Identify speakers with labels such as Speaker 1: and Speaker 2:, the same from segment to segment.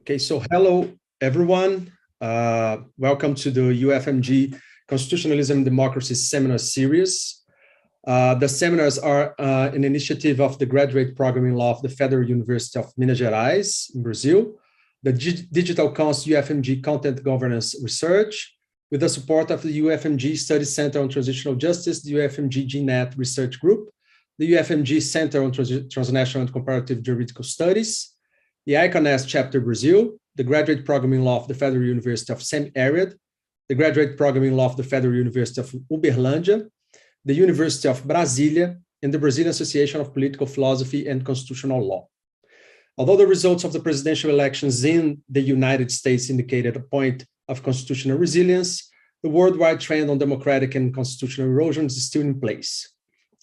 Speaker 1: Okay, so hello, everyone. Welcome to the UFMG Constitutionalism and Democracy Seminar Series. The seminars are an initiative of the Graduate Program in Law of the Federal University of Minas Gerais in Brazil, the Digital Council UFMG Content Governance Research, with the support of the UFMG Study Center on Transitional Justice, the UFMG GNet Research Group, the UFMG Center on Transnational and Comparative Juridical Studies, the Untitled Chapter Brazil, the Graduate Program in Law of the Federal University of Semi-Arid, the Graduate Program in Law of the Federal University of Uberlândia, the University of Brasília, and the Brazilian Association of Political Philosophy and Constitutional Law. Although the results of the presidential elections in the United States indicated a point of constitutional resilience, the worldwide trend on democratic and constitutional erosion is still in place.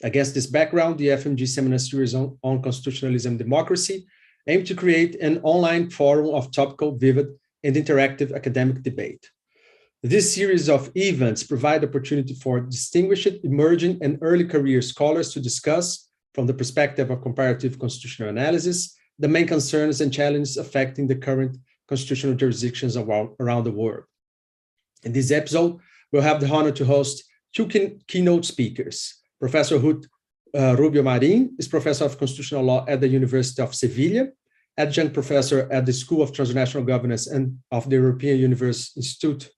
Speaker 1: Against this background, the UFMG Seminar Series on Constitutionalism and Democracy aimed to create an online forum of topical, vivid, and interactive academic debate. This series of events provide opportunity for distinguished, emerging, and early career scholars to discuss, from the perspective of comparative constitutional analysis, the main concerns and challenges affecting the current constitutional jurisdictions around the world. In this episode, we'll have the honor to host two keynote speakers. Professor Ruth Rubio Marín is Professor of Constitutional Law at the University of Sevilla, Adjunct Professor at the School of Transnational Governance and of the European University Institute,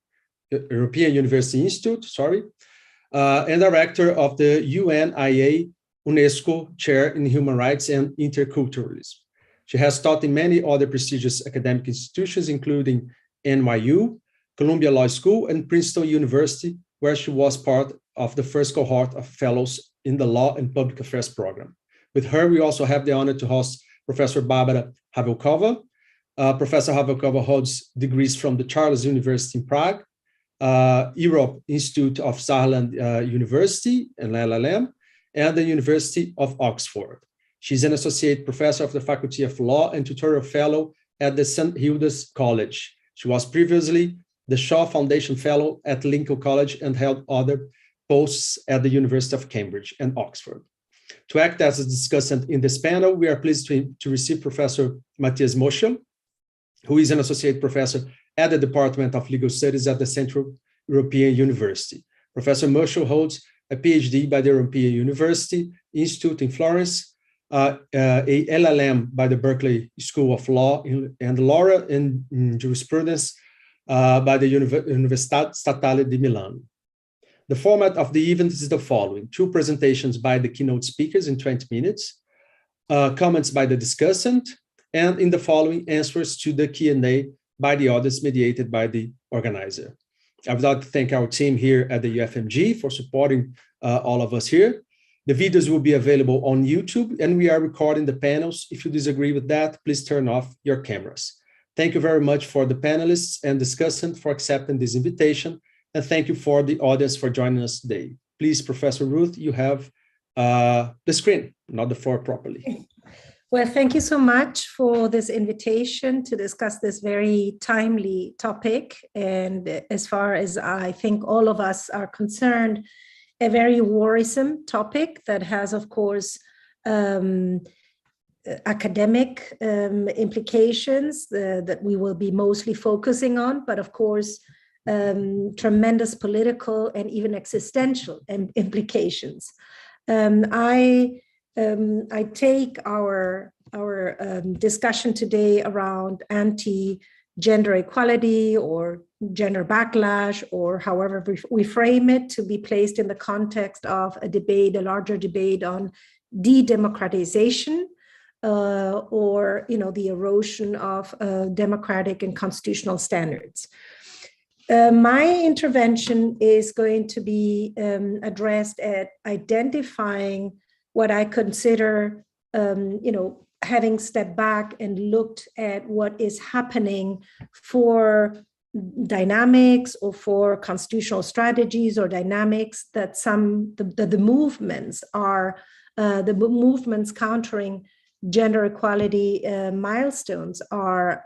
Speaker 1: and Director of the UNIA UNESCO Chair in Human Rights and Interculturalism. She has taught in many other prestigious academic institutions, including NYU, Columbia Law School, and Princeton University, where she was part of the first cohort of fellows in the Law and Public Affairs program. With her, we also have the honor to host Professor Barbara Havelková. Professor Havelková holds degrees from the Charles University in Prague, Europe Institute of Saarland University, and LLM, and the University of Oxford. She's an associate professor of the Faculty of Law and tutorial fellow at the St. Hilda's College. She was previously the Shaw Foundation Fellow at Lincoln College and held other posts at the University of Cambridge and Oxford. To act as a discussant in this panel, we are pleased to receive Professor Mathias Möschel, who is an associate professor at the Department of Legal Studies at the Central European University. Professor Möschel holds a PhD by the European University Institute in Florence, a LLM by the Berkeley School of Law, and Laura in Jurisprudence by the Università Statale di Milan. The format of the event is the following: 2 presentations by the keynote speakers in 20 minutes, comments by the discussant, and in the following, answers to the Q&A by the audience mediated by the organizer. I would like to thank our team here at the UFMG for supporting all of us here. The videos will be available on YouTube, and we are recording the panels. If you disagree with that, please turn off your cameras. Thank you very much for the panelists and discussant for accepting this invitation, and thank you for the audience for joining us today. Please, Professor Ruth, you have the screen, not the floor properly.
Speaker 2: Well, thank you so much for this invitation to discuss this very timely topic. And as far as I think all of us are concerned, a very worrisome topic that has, of course, academic implications that we will be mostly focusing on, but of course, tremendous political and even existential implications. I take our discussion today around anti-gender equality or gender backlash, or however we frame it, to be placed in the context of a debate, a larger debate on de-democratization, or the erosion of democratic and constitutional standards. My intervention is going to be addressed at identifying what I consider, having stepped back and looked at what is happening for dynamics or for constitutional strategies or dynamics that the movements are, the movements countering gender equality milestones are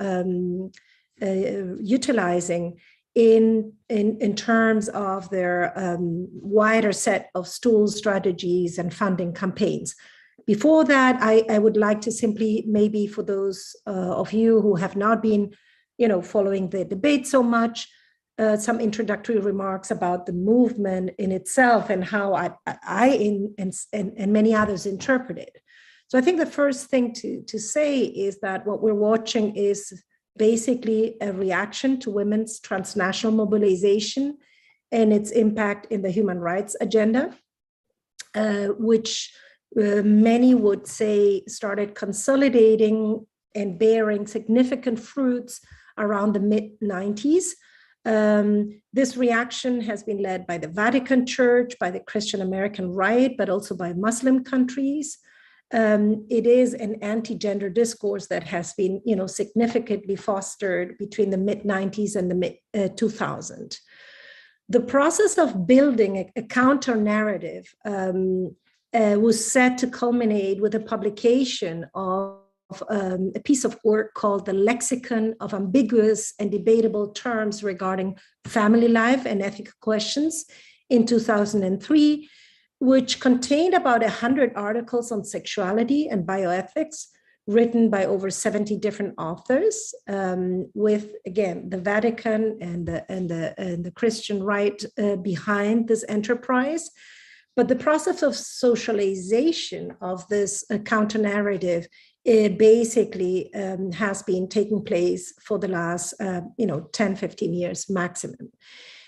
Speaker 2: utilizing in terms of their wider set of tools, strategies, and funding campaigns. Before that, I would like to simply, maybe for those of you who have not been following the debate so much, some introductory remarks about the movement in itself and how I and many others interpret it. So I think the first thing to say is that what we're watching is basically a reaction to women's transnational mobilization and its impact in the human rights agenda, which many would say started consolidating and bearing significant fruits around the mid-90s. This reaction has been led by the Vatican Church, by the Christian American Right, but also by Muslim countries. It is an anti-gender discourse that has been, significantly fostered between the mid-90s and the mid-2000s. The process of building a counter-narrative was set to culminate with the publication of a piece of work called The Lexicon of Ambiguous and Debatable Terms Regarding Family Life and Ethical Questions in 2003, which contained about 100 articles on sexuality and bioethics written by over 70 different authors, with, again, the Vatican and the Christian Right behind this enterprise. But the process of socialization of this counter-narrative basically has been taking place for the last 10, 15 years maximum.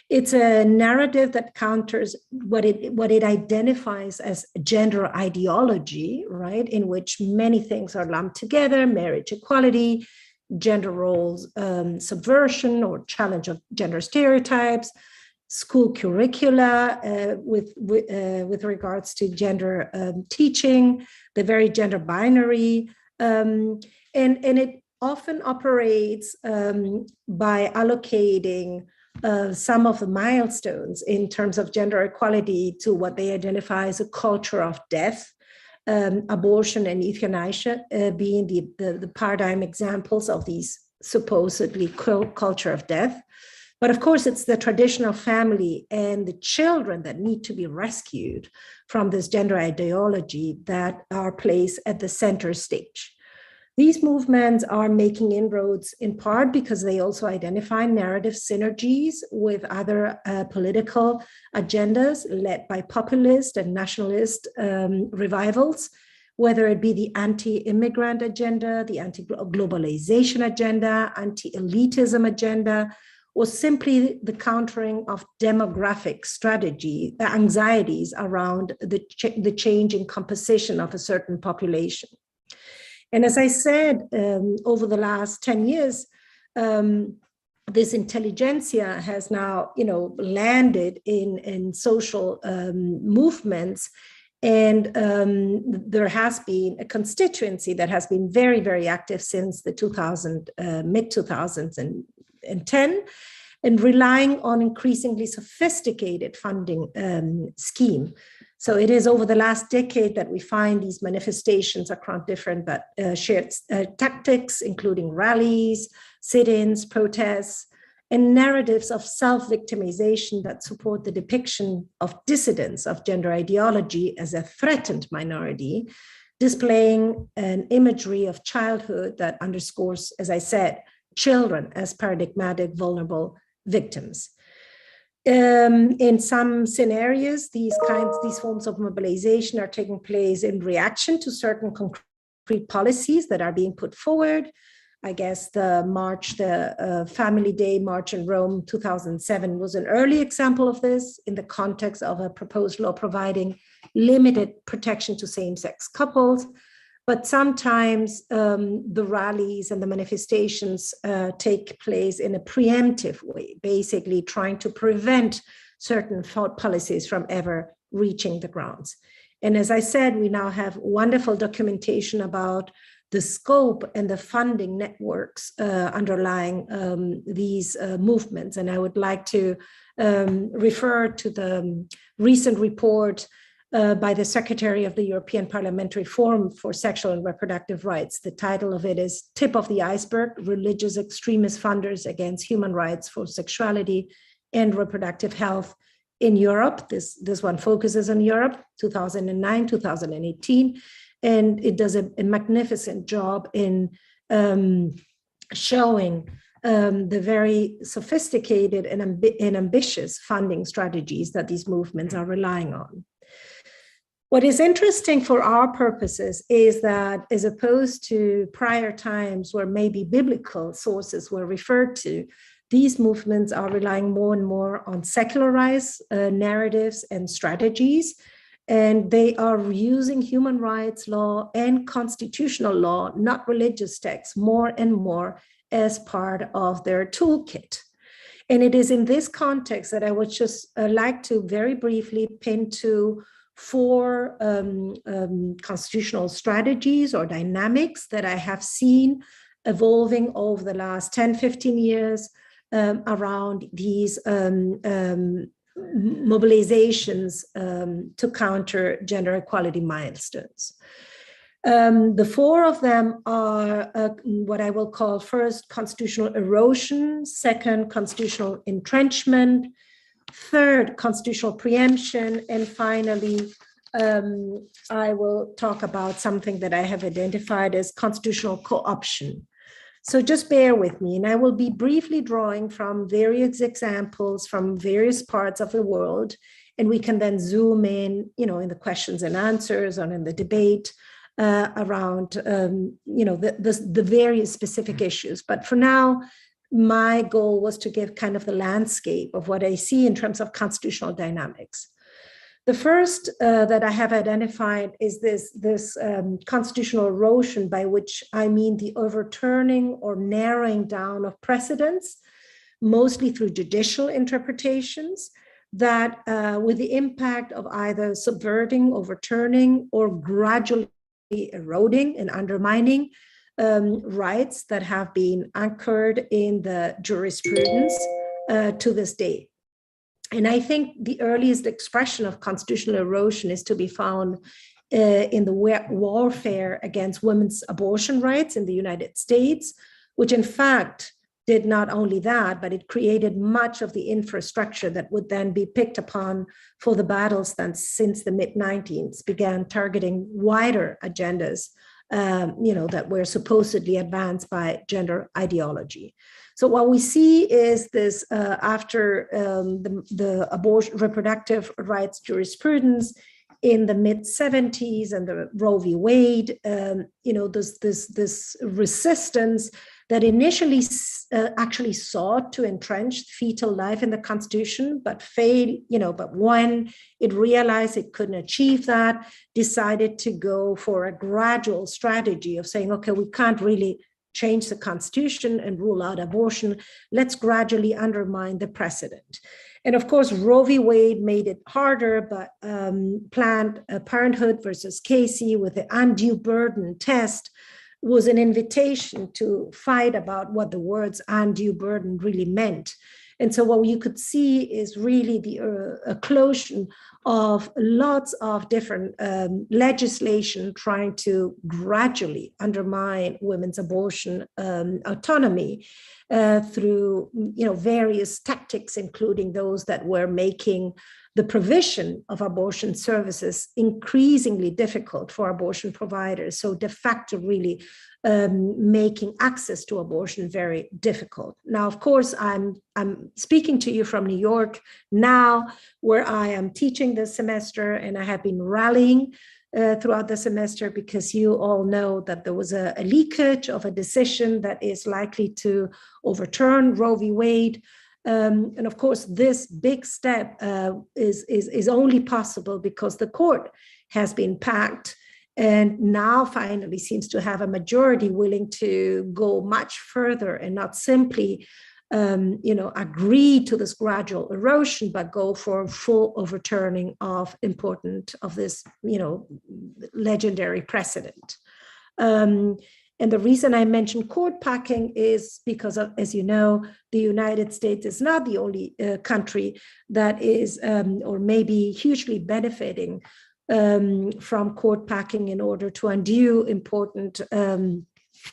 Speaker 2: It's a narrative that counters what it identifies as gender ideology, right, in which many things are lumped together: marriage equality, gender roles subversion or challenge of gender stereotypes, school curricula with regards to gender teaching, the very gender binary, and it often operates by allocating some of the milestones in terms of gender equality to what they identify as a culture of death, abortion and euthanasia being the paradigm examples of these supposedly culture of death. But of course, it's the traditional family and the children that need to be rescued from this gender ideology that are placed at the center stage. These movements are making inroads in part because they also identify narrative synergies with other political agendas led by populist and nationalist revivals, whether it be the anti-immigrant agenda, the anti-globalization agenda, anti-elitism agenda, or simply the countering of demographic strategy, anxieties around the changing composition of a certain population. And as I said, over the last 10 years, this intelligentsia has now, landed in social movements. And there has been a constituency that has been very, very active since the mid-2010, and relying on increasingly sophisticated funding scheme. So it is over the last decade that we find these manifestations across different but shared tactics, including rallies, sit-ins, protests, and narratives of self-victimization that support the depiction of dissidents of gender ideology as a threatened minority, displaying an imagery of childhood that underscores, as I said, children as paradigmatic vulnerable victims. In some scenarios, these forms of mobilization are taking place in reaction to certain concrete policies that are being put forward. I guess the Family Day March in Rome 2007 was an early example of this in the context of a proposed law providing limited protection to same-sex couples. But sometimes the rallies and the manifestations take place in a preemptive way, basically trying to prevent certain policies from ever reaching the grounds. And as I said, we now have wonderful documentation about the scope and the funding networks underlying these movements. And I would like to refer to the recent report by the Secretary of the European Parliamentary Forum for Sexual and Reproductive Rights. The title of it is Tip of the Iceberg: Religious Extremist Funders Against Human Rights for Sexuality and Reproductive Health in Europe. This one focuses on Europe, 2009, 2018. And it does a magnificent job in showing the very sophisticated and ambitious funding strategies that these movements are relying on. What is interesting for our purposes is that, as opposed to prior times where maybe biblical sources were referred to, these movements are relying more and more on secularized narratives and strategies, and they are using human rights law and constitutional law, not religious texts, more and more as part of their toolkit. And it is in this context that I would just like to very briefly pin to 4 constitutional strategies or dynamics that I have seen evolving over the last 10, 15 years around these mobilizations to counter gender equality milestones. The 4 of them are what I will call first, constitutional erosion, second, constitutional entrenchment, third, constitutional preemption, and finally, I will talk about something that I have identified as constitutional co-option. So just bear with me, and I will be briefly drawing from various examples from various parts of the world, and we can then zoom in, in the questions and answers or in the debate around, the various specific issues. But for now, my goal was to give kind of the landscape of what I see in terms of constitutional dynamics. The first that I have identified is this constitutional erosion, by which I mean the overturning or narrowing down of precedents, mostly through judicial interpretations, that with the impact of either subverting, overturning, or gradually eroding and undermining rights that have been anchored in the jurisprudence to this day. And I think the earliest expression of constitutional erosion is to be found in the warfare against women's abortion rights in the United States, which in fact did not only that, but it created much of the infrastructure that would then be picked upon for the battles that since the mid-90s began targeting wider agendas that were supposedly advanced by gender ideology. So what we see is this after the abortion reproductive rights jurisprudence in the mid-70s and the Roe v. Wade, this resistance that initially actually sought to entrench fetal life in the Constitution, but failed, but when it realized it couldn't achieve that, decided to go for a gradual strategy of saying, okay, we can't really change the Constitution and rule out abortion. Let's gradually undermine the precedent. And of course, Roe v. Wade made it harder, but Planned Parenthood versus Casey with the undue burden test was an invitation to fight about what the words undue burden really meant. And so what you could see is really the occlusion of lots of different legislation trying to gradually undermine women's abortion autonomy through various tactics, including those that were making the provision of abortion services increasingly difficult for abortion providers. So de facto really making access to abortion very difficult. Now, of course, I'm speaking to you from New York now, where I am teaching this semester, and I have been rallying throughout the semester because you all know that there was a leakage of a decision that is likely to overturn Roe v. Wade. And of course, this big step is only possible because the court has been packed and now finally seems to have a majority willing to go much further and not simply agree to this gradual erosion, but go for full overturning of this legendary precedent. And the reason I mentioned court packing is because of, as you know, the United States is not the only country that is or maybe hugely benefiting from court packing in order to undo important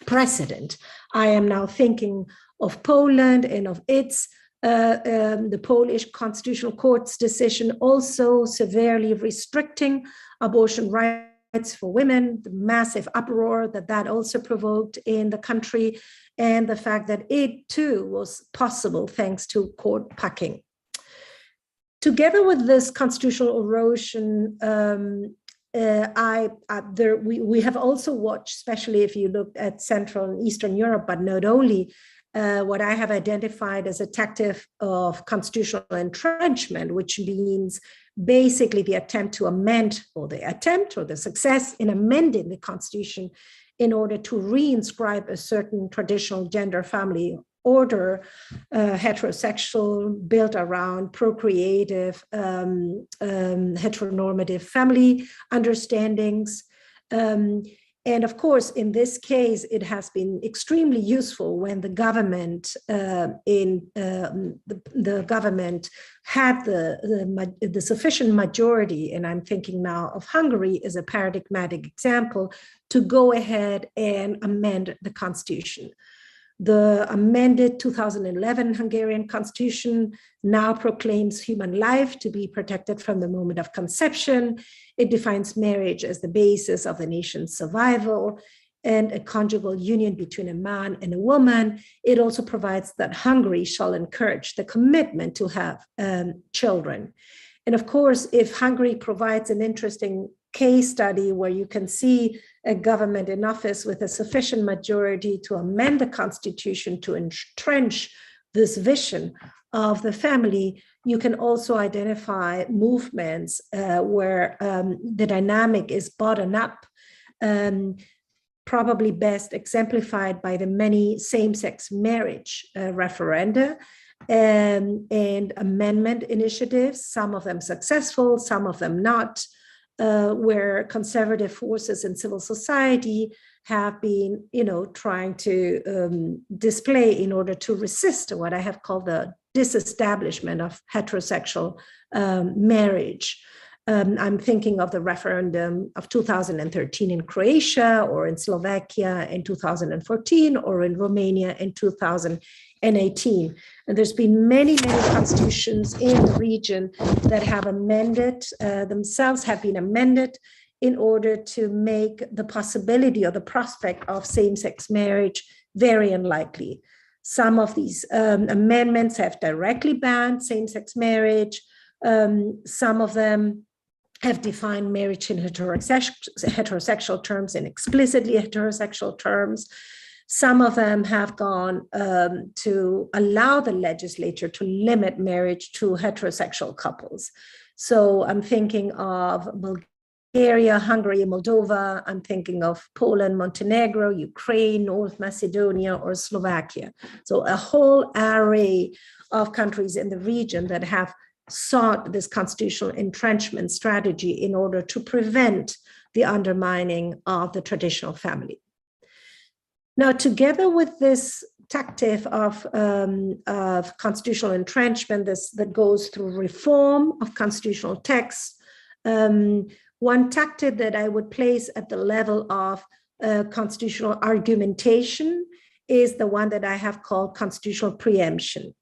Speaker 2: precedent. I am now thinking of Poland and of its the Polish Constitutional Court's decision also severely restricting abortion rights for women, the massive uproar that also provoked in the country, and the fact that it too was possible thanks to court packing. Together with this constitutional erosion, we have also watched, especially if you look at Central and Eastern Europe, but not only, what I have identified as a tactic of constitutional entrenchment, which means basically the attempt to amend, or the success in amending the constitution in order to reinscribe a certain traditional gender family order, heterosexual, built around procreative, heteronormative family understandings. And of course, in this case, it has been extremely useful when the government the government had the sufficient majority, and I'm thinking now of Hungary as a paradigmatic example, to go ahead and amend the constitution. The amended 2011 Hungarian constitution now proclaims human life to be protected from the moment of conception. It defines marriage as the basis of the nation's survival and a conjugal union between a man and a woman. It also provides that Hungary shall encourage the commitment to have children. And of course, if Hungary provides an interesting case study where you can see a government in office with a sufficient majority to amend the constitution to entrench this vision of the family, you can also identify movements where the dynamic is bottom up, probably best exemplified by the many same-sex marriage referenda and amendment initiatives, some of them successful, some of them not, where conservative forces in civil society have been, trying to display in order to resist what I have called the disestablishment of heterosexual marriage. I'm thinking of the referendum of 2013 in Croatia, or in Slovakia in 2014, or in Romania in 2018. And there's been many, many constitutions in the region that have amended, themselves have been amended in order to make the possibility or the prospect of same-sex marriage very unlikely. Some of these amendments have directly banned same-sex marriage. Some of them have defined marriage in heterosexual terms, in explicitly heterosexual terms. Some of them have gone to allow the legislature to limit marriage to heterosexual couples. So I'm thinking of Bulgaria, Hungary, Moldova. I'm thinking of Poland, Montenegro, Ukraine, North Macedonia, or Slovakia. So a whole array of countries in the region that have sought this constitutional entrenchment strategy in order to prevent the undermining of the traditional family. Now, together with this tactic of constitutional entrenchment that goes through reform of constitutional texts, one tactic that I would place at the level of constitutional argumentation is the one that I have called constitutional preemption,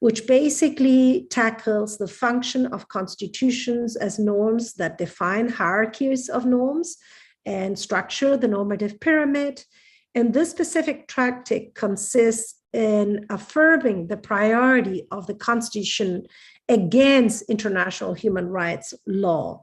Speaker 2: which basically tackles the function of constitutions as norms that define hierarchies of norms and structure the normative pyramid. And this specific tactic consists in affirming the priority of the Constitution against international human rights law.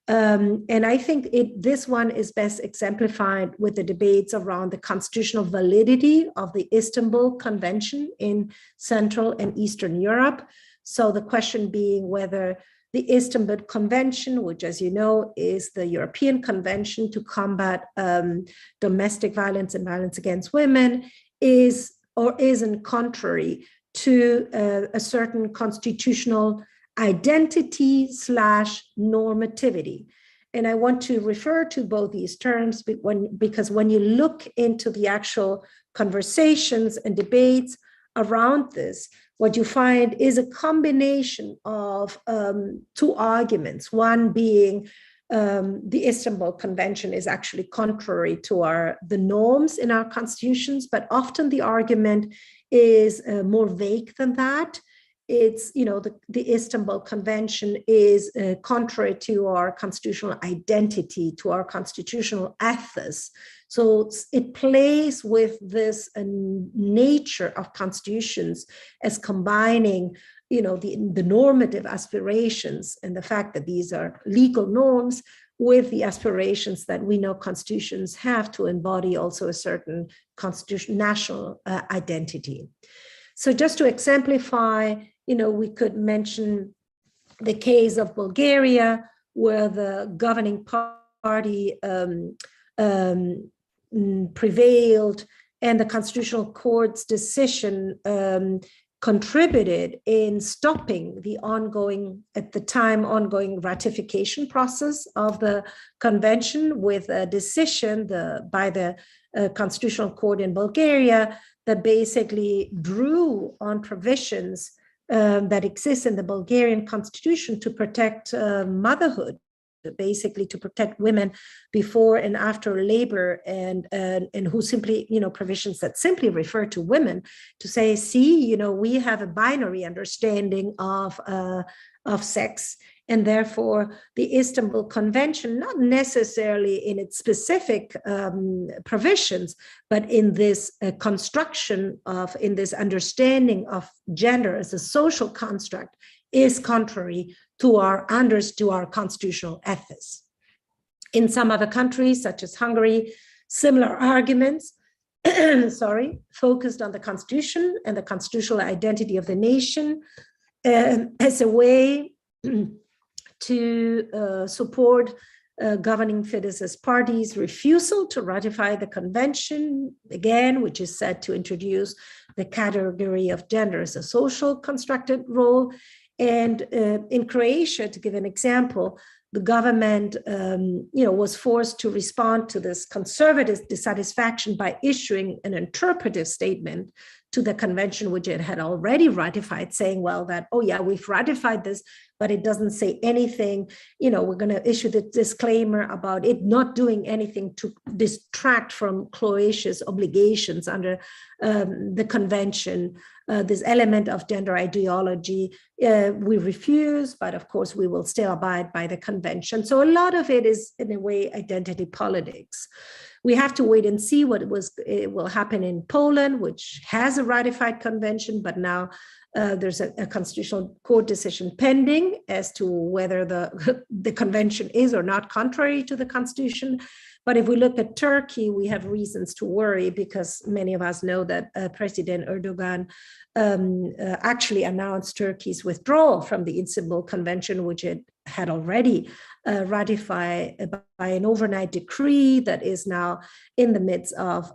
Speaker 2: And I think this one is best exemplified with the debates around the constitutional validity of the Istanbul Convention in Central and Eastern Europe. So the question being whether the Istanbul Convention, which, as you know, is the European Convention to combat domestic violence and violence against women, is or isn't contrary to a certain constitutional identity / normativity. And I want to refer to both these terms because when you look into the actual conversations and debates around this, what you find is a combination of two arguments, one being the Istanbul Convention is actually contrary to the norms in our constitutions, but often the argument is more vague than that. it's, the Istanbul Convention is contrary to our constitutional identity, to our constitutional ethos. So it plays with this nature of constitutions as combining, the normative aspirations and the fact that these are legal norms with the aspirations that we know constitutions have to embody also a certain national identity. So just to exemplify, we could mention the case of Bulgaria, where the governing party prevailed, and the Constitutional Court's decision contributed in stopping the at the time ongoing ratification process of the convention, with a decision by the Constitutional Court in Bulgaria that basically drew on provisions that exist in the Bulgarian constitution to protect motherhood, basically to protect women before and after labor, and who simply, provisions that simply refer to women, to say, see, we have a binary understanding of sex, and therefore the Istanbul Convention, not necessarily in its specific provisions, but in this construction in this understanding of gender as a social construct, is contrary to our constitutional ethos. In some other countries, such as Hungary, similar arguments, focused on the constitution and the constitutional identity of the nation as a way to support governing Fidesz's party's refusal to ratify the convention, again, which is said to introduce the category of gender as a social constructed role. And in Croatia, to give an example, the government, was forced to respond to this conservative dissatisfaction by issuing an interpretive statement to the convention, which it had already ratified, saying, well, that, oh yeah, we've ratified this, but it doesn't say anything, we're going to issue the disclaimer about it not doing anything to distract from Croatia's obligations under the convention. This element of gender ideology, we refuse, but of course we will still abide by the convention. So a lot of it is, in a way, identity politics. We have to wait and see what will happen in Poland, which has a ratified convention, but now there's a Constitutional Court decision pending as to whether the convention is or not contrary to the Constitution. But if we look at Turkey, we have reasons to worry, because many of us know that President Erdogan actually announced Turkey's withdrawal from the Istanbul Convention, which it had already ratified by an overnight decree that is now in the midst of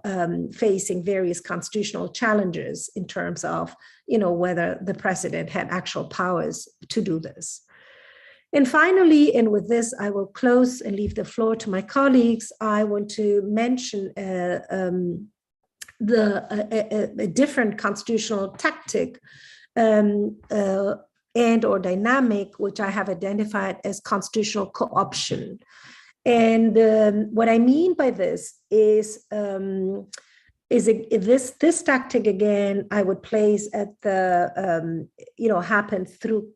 Speaker 2: facing various constitutional challenges in terms of, whether the president had actual powers to do this. And finally, and with this, I will close and leave the floor to my colleagues. I want to mention a different constitutional tactic and or dynamic, which I have identified as constitutional co-option. And what I mean by this is this tactic, again, I would place at the, happen through,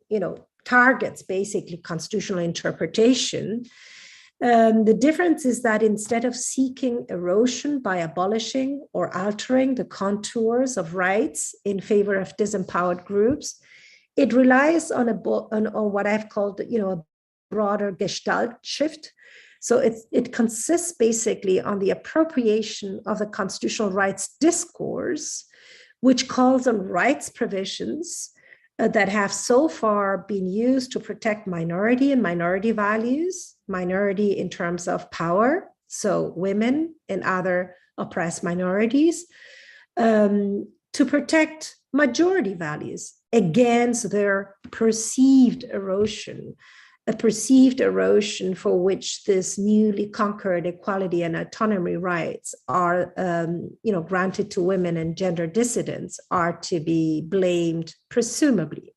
Speaker 2: targets basically constitutional interpretation. The difference is that instead of seeking erosion by abolishing or altering the contours of rights in favor of disempowered groups, it relies on what I've called, a broader gestalt shift. So it consists basically on the appropriation of the constitutional rights discourse, which calls on rights provisions that have so far been used to protect minority and minority values, minority in terms of power, so women and other oppressed minorities, to protect majority values against their perceived erosion, a perceived erosion for which this newly conquered equality and autonomy rights are, granted to women and gender dissidents are to be blamed, presumably.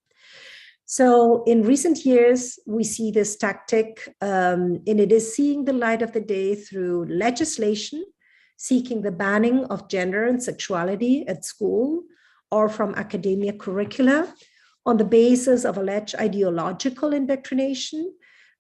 Speaker 2: So in recent years, we see this tactic, and it is seeing the light of the day through legislation, seeking the banning of gender and sexuality at school or from academia curricula, on the basis of alleged ideological indoctrination.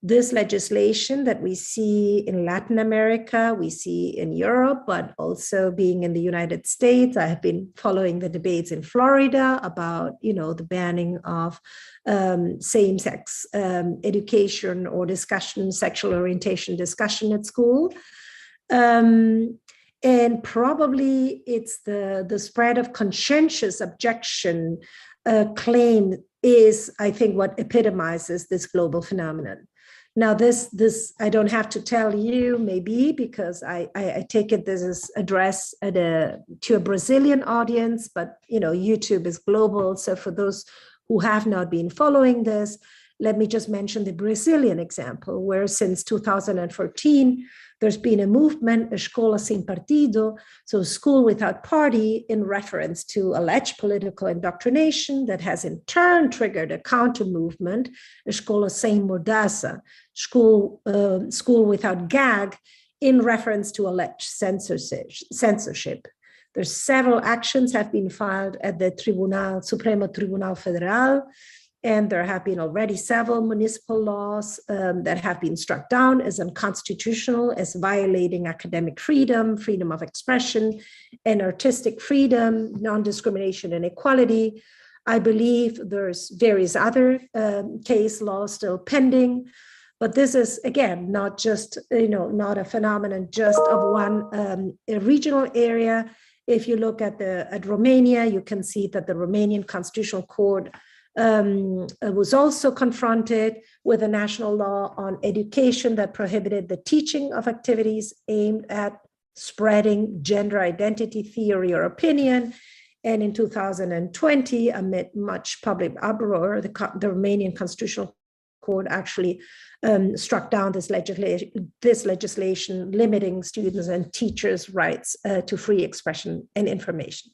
Speaker 2: This legislation that we see in Latin America, we see in Europe, but also being in the United States. I have been following the debates in Florida about, the banning of same-sex education or discussion, sexual orientation discussion at school. And probably it's the spread of conscientious objection claim is, I think, what epitomizes this global phenomenon. Now, this I don't have to tell you, maybe, because I take it this is addressed to a Brazilian audience, but YouTube is global. So for those who have not been following this, let me just mention the Brazilian example, where since 2014, there's been a movement, Escola Sem Partido, so school without party, in reference to alleged political indoctrination that has in turn triggered a counter movement, Escola Sem Mordaça, school without gag, in reference to alleged censorship. There's several actions have been filed at the Supremo Tribunal Federal, and there have been already several municipal laws that have been struck down as unconstitutional, as violating academic freedom, freedom of expression, and artistic freedom, non-discrimination and equality. I believe there's various other case laws still pending, but this is, again, not just, not a phenomenon just of one regional area. If you look at Romania, you can see that the Romanian Constitutional Court was also confronted with a national law on education that prohibited the teaching of activities aimed at spreading gender identity theory or opinion. And in 2020, amid much public uproar, the Romanian Constitutional Court actually struck down this legislation limiting students and teachers' rights to free expression and information.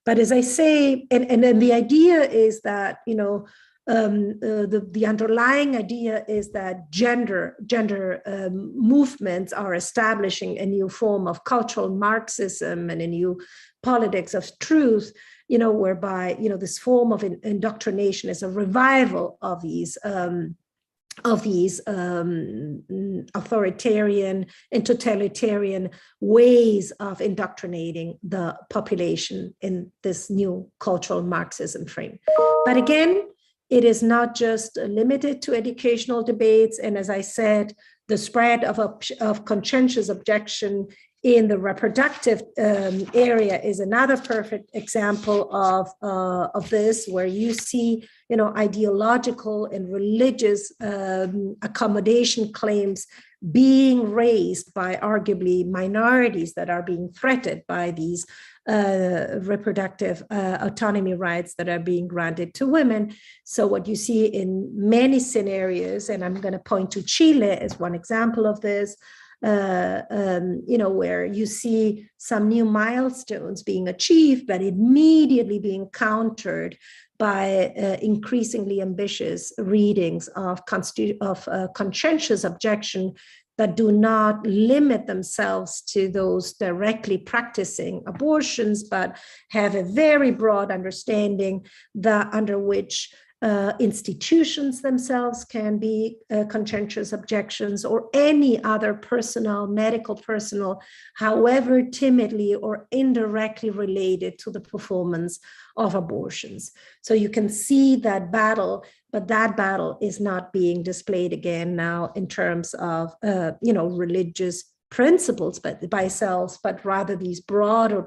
Speaker 2: But as I say, and then the idea is that, the underlying idea is that gender movements are establishing a new form of cultural Marxism and a new politics of truth, whereby, this form of indoctrination is a revival of these authoritarian and totalitarian ways of indoctrinating the population in this new cultural Marxism frame. But again, it is not just limited to educational debates. And as I said, the spread of conscientious objection in the reproductive area is another perfect example of this, where you see, ideological and religious accommodation claims being raised by arguably minorities that are being threatened by these reproductive autonomy rights that are being granted to women. So what you see in many scenarios, and I'm going to point to Chile as one example of this, where you see some new milestones being achieved, but immediately being countered by increasingly ambitious readings of conscientious objection that do not limit themselves to those directly practicing abortions, but have a very broad understanding under which institutions themselves can be conscientious objections, or any other medical personnel, however timidly or indirectly related to the performance of abortions. So you can see that battle, but that battle is not being displayed again now in terms of religious principles by itself, but rather these broader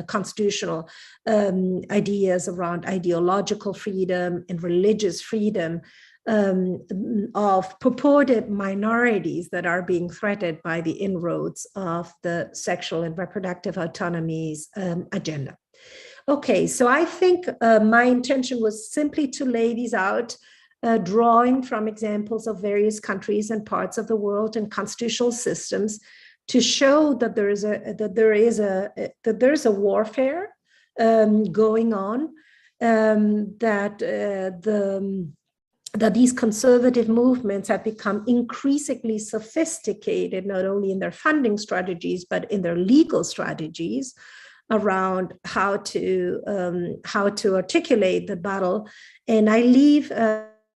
Speaker 2: constitutional ideas around ideological freedom and religious freedom of purported minorities that are being threatened by the inroads of the sexual and reproductive autonomies agenda. Okay, so I think my intention was simply to lay these out, drawing from examples of various countries and parts of the world and constitutional systems, to show that there is a warfare going on, that these conservative movements have become increasingly sophisticated, not only in their funding strategies but in their legal strategies. around how to articulate the battle. And I leave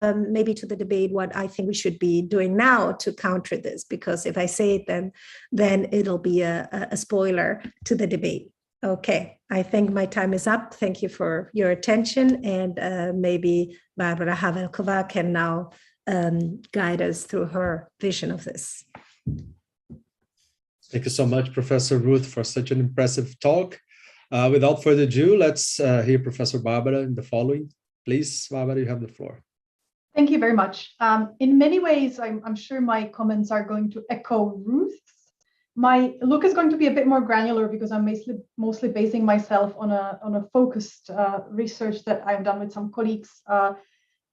Speaker 2: maybe to the debate what I think we should be doing now to counter this, because if I say it, then it'll be a spoiler to the debate. Okay, I think my time is up. Thank you for your attention, and maybe Barbara Havelková can now guide us through her vision of this.
Speaker 1: Thank you so much, Professor Ruth, for such an impressive talk. Without further ado, let's hear Professor Barbara in the following. Please, Barbara, you have the floor.
Speaker 3: Thank you very much. In many ways, I'm sure my comments are going to echo Ruth's. My look is going to be a bit more granular because I'm mostly basing myself on a focused research that I've done with some colleagues,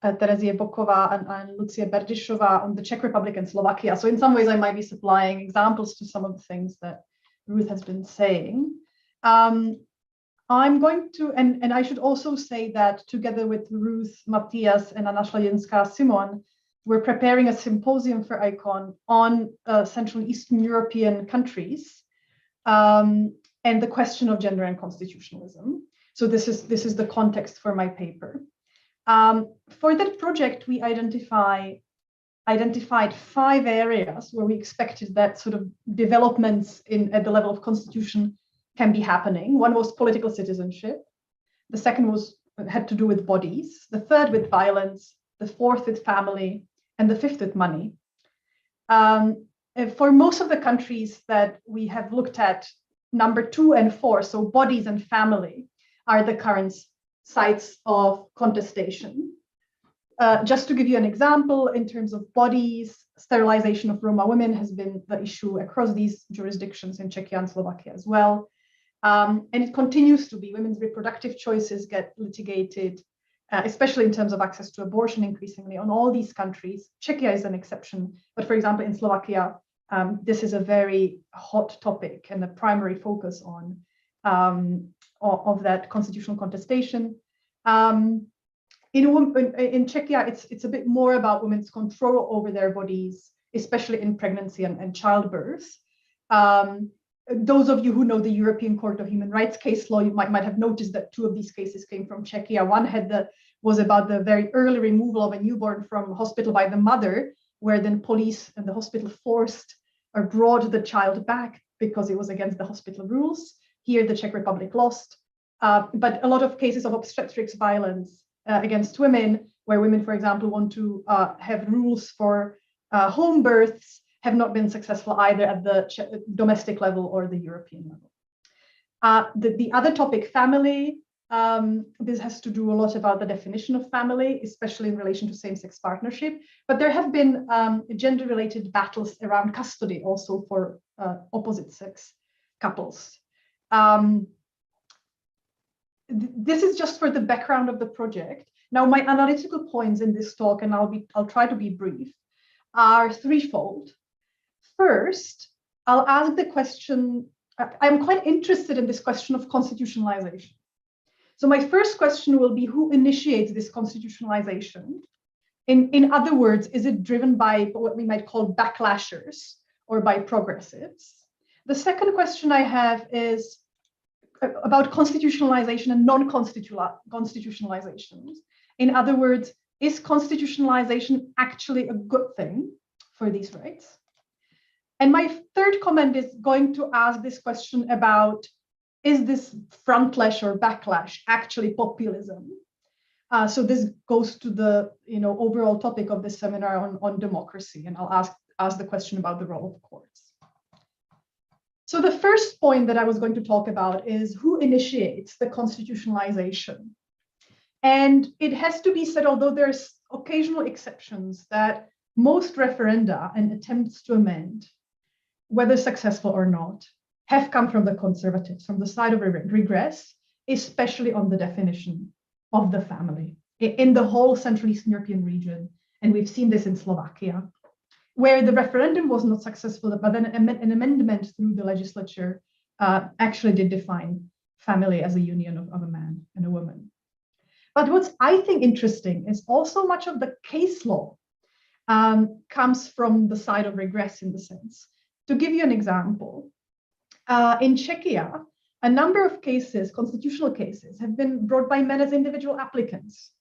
Speaker 3: Terezie Boková and Lucie Berdišová, on the Czech Republic and Slovakia. So in some ways, I might be supplying examples to some of the things that Ruth has been saying. I'm going to, and I should also say that together with Ruth, Mathias, and Anna Šladinská-Simon, we're preparing a symposium for ICON on Central and Eastern European countries and the question of gender and constitutionalism. So this is the context for my paper. For that project, we identified 5 areas where we expected that sort of developments at the level of constitution can be happening. One was political citizenship. The second had to do with bodies. The third with violence. The fourth with family. And the fifth with money. For most of the countries that we have looked at, number 2 and 4, so bodies and family, are the current sites of contestation. Just to give you an example, in terms of bodies, sterilization of Roma women has been the issue across these jurisdictions in Czechia and Slovakia as well. And it continues to be. Women's reproductive choices get litigated, especially in terms of access to abortion increasingly on all these countries. Czechia is an exception, but for example, in Slovakia, this is a very hot topic and the primary focus of that constitutional contestation. In Czechia, it's a bit more about women's control over their bodies, especially in pregnancy and childbirth. Those of you who know the European Court of Human Rights case law, you might have noticed that 2 of these cases came from Czechia. One was about the very early removal of a newborn from hospital by the mother, where then police and the hospital forced or brought the child back because it was against the hospital rules. Here, the Czech Republic lost. But a lot of cases of obstetrics violence against women, where women, for example, want to have rules for home births, have not been successful either at the domestic level or the European level. The other topic, family, this has to do a lot about the definition of family, especially in relation to same-sex partnership. But there have been gender-related battles around custody also for opposite-sex couples. This is just for the background of the project. Now, my analytical points in this talk, and I'll try to be brief, are threefold. First, I'll ask the question, I'm quite interested in this question of constitutionalization. So my first question will be, who initiates this constitutionalization? In other words, is it driven by what we might call backlashers or by progressives? The second question I have is about constitutionalization and non-constitutionalizations. In other words, is constitutionalization actually a good thing for these rights? And my third comment is going to ask this question about, is this frontlash or backlash actually populism? So this goes to the overall topic of this seminar on democracy, and I'll ask the question about the role of courts. So the first point that I was going to talk about is who initiates the constitutionalization. And it has to be said, although there's occasional exceptions, that most referenda and attempts to amend, whether successful or not, have come from the conservatives, from the side of regress, especially on the definition of the family in the whole Central Eastern European region. And we've seen this in Slovakia, where the referendum was not successful, but then an amendment through the legislature actually did define family as a union of a man and a woman. But what's, I think, interesting is also much of the case law comes from the side of regress in the sense. To give you an example, in Czechia, a number of cases, constitutional cases, have been brought by men as individual applicants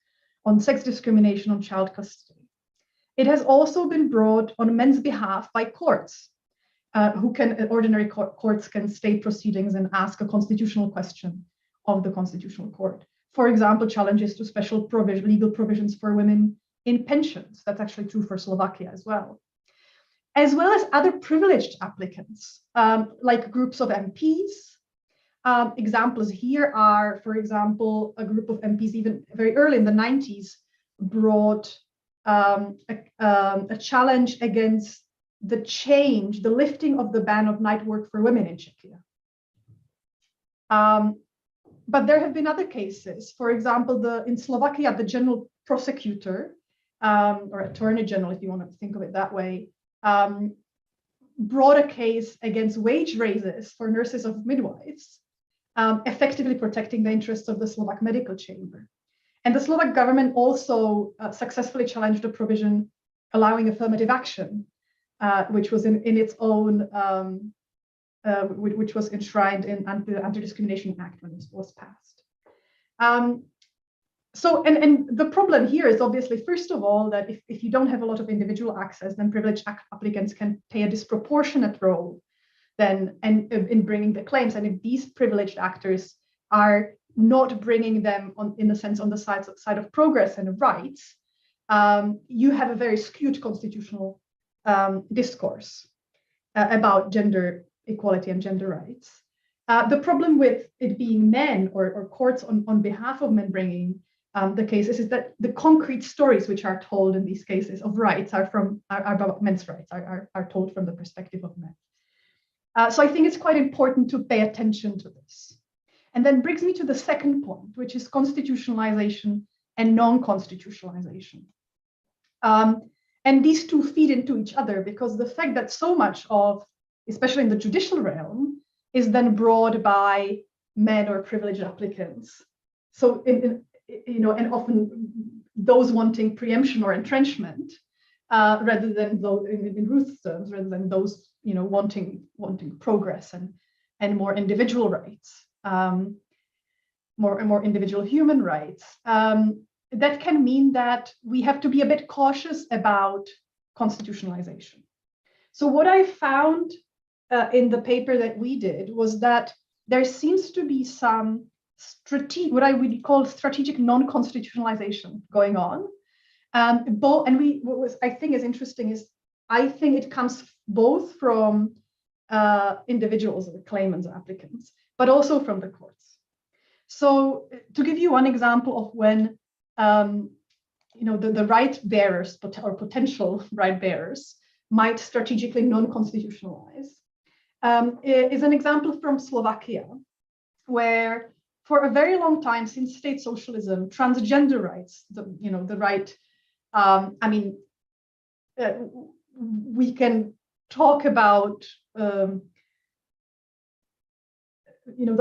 Speaker 3: on sex discrimination on child custody. It has also been brought on men's behalf by courts, ordinary courts can stay proceedings and ask a constitutional question of the Constitutional Court. For example, challenges to special legal provisions for women in pensions. That's actually true for Slovakia as well as other privileged applicants, like groups of MPs. Examples here are, for example, a group of MPs even very early in the 90s brought a challenge against the lifting of the ban of night work for women in Czechia. But there have been other cases. For example, in Slovakia, the general prosecutor, or attorney general, if you want to think of it that way, brought a case against wage raises for nurses of midwives, effectively protecting the interests of the Slovak medical chamber. And the Slovak government also successfully challenged a provision allowing affirmative action, which was in its own, which was enshrined in the Anti-Discrimination Act when it was passed. So the problem here is obviously, first of all, that if you don't have a lot of individual access, then privileged applicants can play a disproportionate role then in bringing the claims. And if these privileged actors are not bringing them in a sense on the side of progress and rights, you have a very skewed constitutional discourse about gender equality and gender rights. The problem with it being men or courts on behalf of men bringing the cases is that the concrete stories which are told in these cases of rights are about men's rights, are told from the perspective of men. So I think it's quite important to pay attention to this. And then brings me to the second point, which is constitutionalization and non-constitutionalization. And these two feed into each other, because the fact that so much of, especially in the judicial realm, is then brought by men or privileged applicants. So, and often those wanting preemption or entrenchment, rather than those, in Ruth's terms, rather than those, wanting progress and more individual rights, more individual human rights. That can mean that we have to be a bit cautious about constitutionalization. So what I found in the paper that we did was that there seems to be some what I would call strategic non-constitutionalization going on. What I think is interesting is I think it comes both from individuals, the claimants, applicants, but also from the courts. So to give you one example of when the right bearers or potential right bearers might strategically non-constitutionalize is an example from Slovakia, where for a very long time since state socialism, transgender rights, the right, we can talk about the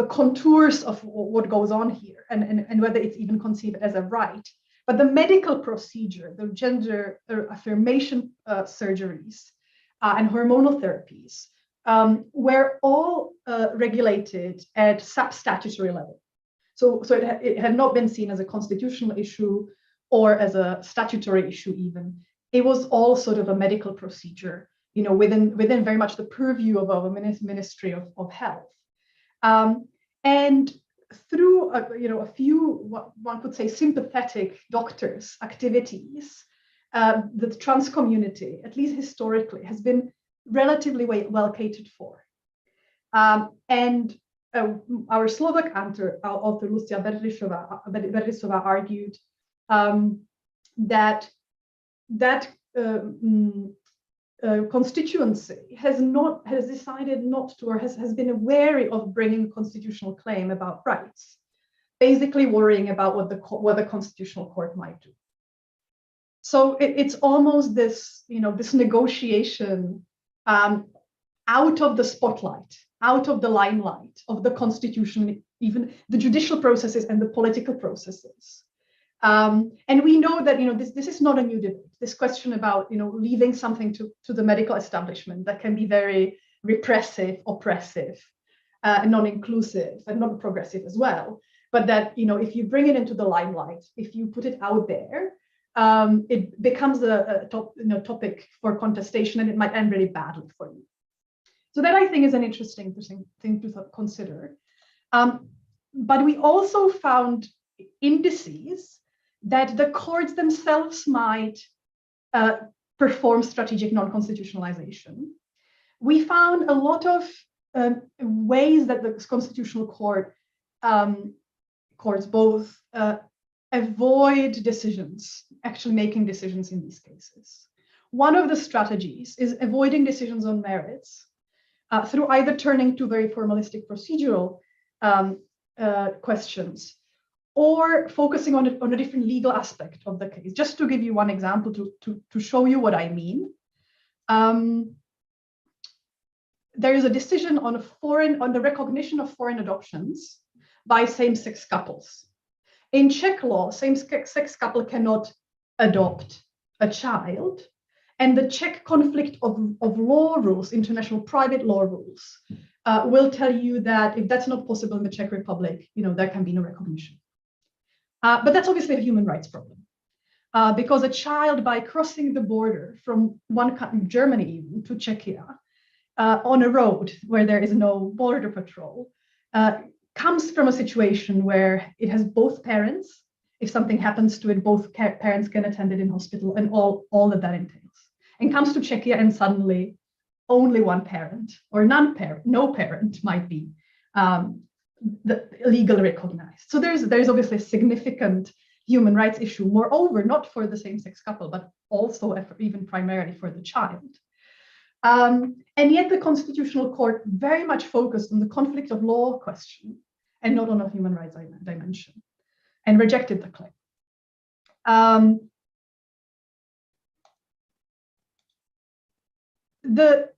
Speaker 3: contours of what goes on here and whether it's even conceived as a right. But the medical procedure, the gender affirmation surgeries and hormonal therapies were all regulated at sub-statutory level. So it had not been seen as a constitutional issue or as a statutory issue even. It was all sort of a medical procedure, within very much the purview of a Ministry of Health. And through a few, what one could say, sympathetic doctors' activities, the trans community, at least historically, has been relatively well catered for. And our Slovak author Lucia Berlisová argued that constituency has decided not to, or has been wary of bringing a constitutional claim about rights, basically worrying about what the Constitutional Court might do. So it's almost this, this negotiation out of the spotlight, out of the limelight of the Constitution, even the judicial processes and the political processes. And we know that this is not a new debate. This question about leaving something to the medical establishment that can be very repressive, oppressive, non-inclusive and non-progressive as well. But that, if you bring it into the limelight, if you put it out there, it becomes a topic for contestation, and it might end really badly for you. So that, I think, is an interesting thing to consider. But we also found indices that the courts themselves might perform strategic non-constitutionalization. We found a lot of ways that the Constitutional courts both avoid decisions, actually making decisions in these cases. One of the strategies is avoiding decisions on merits through either turning to very formalistic procedural questions or focusing on a different legal aspect of the case. Just to give you one example to show you what I mean. There is a decision on the recognition of foreign adoptions by same-sex couples. In Czech law, same-sex couple cannot adopt a child, and the Czech conflict of law rules, international private law rules, will tell you that if that's not possible in the Czech Republic, there can be no recognition. But that's obviously a human rights problem, because a child, by crossing the border from one country, Germany even, to Czechia, on a road where there is no border patrol, comes from a situation where it has both parents. If something happens to it, both parents can attend it in hospital, and all that entails. And comes to Czechia, and suddenly only one parent or no parent might be legally recognized. So there's obviously a significant human rights issue. Moreover, not for the same-sex couple, but also even primarily for the child. And yet the Constitutional Court very much focused on the conflict of law question and not on a human rights dimension, and rejected the claim.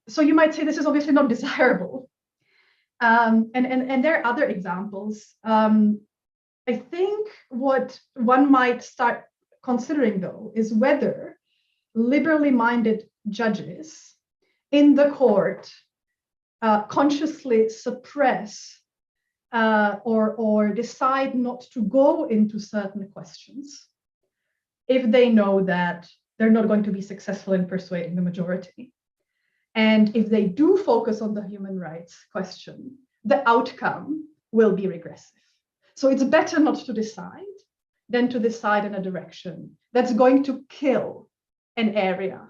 Speaker 3: So you might say this is obviously not desirable. And there are other examples. I think what one might start considering, though, is whether liberally minded judges in the court consciously suppress or decide not to go into certain questions if they know that they're not going to be successful in persuading the majority. And if they do focus on the human rights question, the outcome will be regressive. So it's better not to decide than to decide in a direction that's going to kill an area,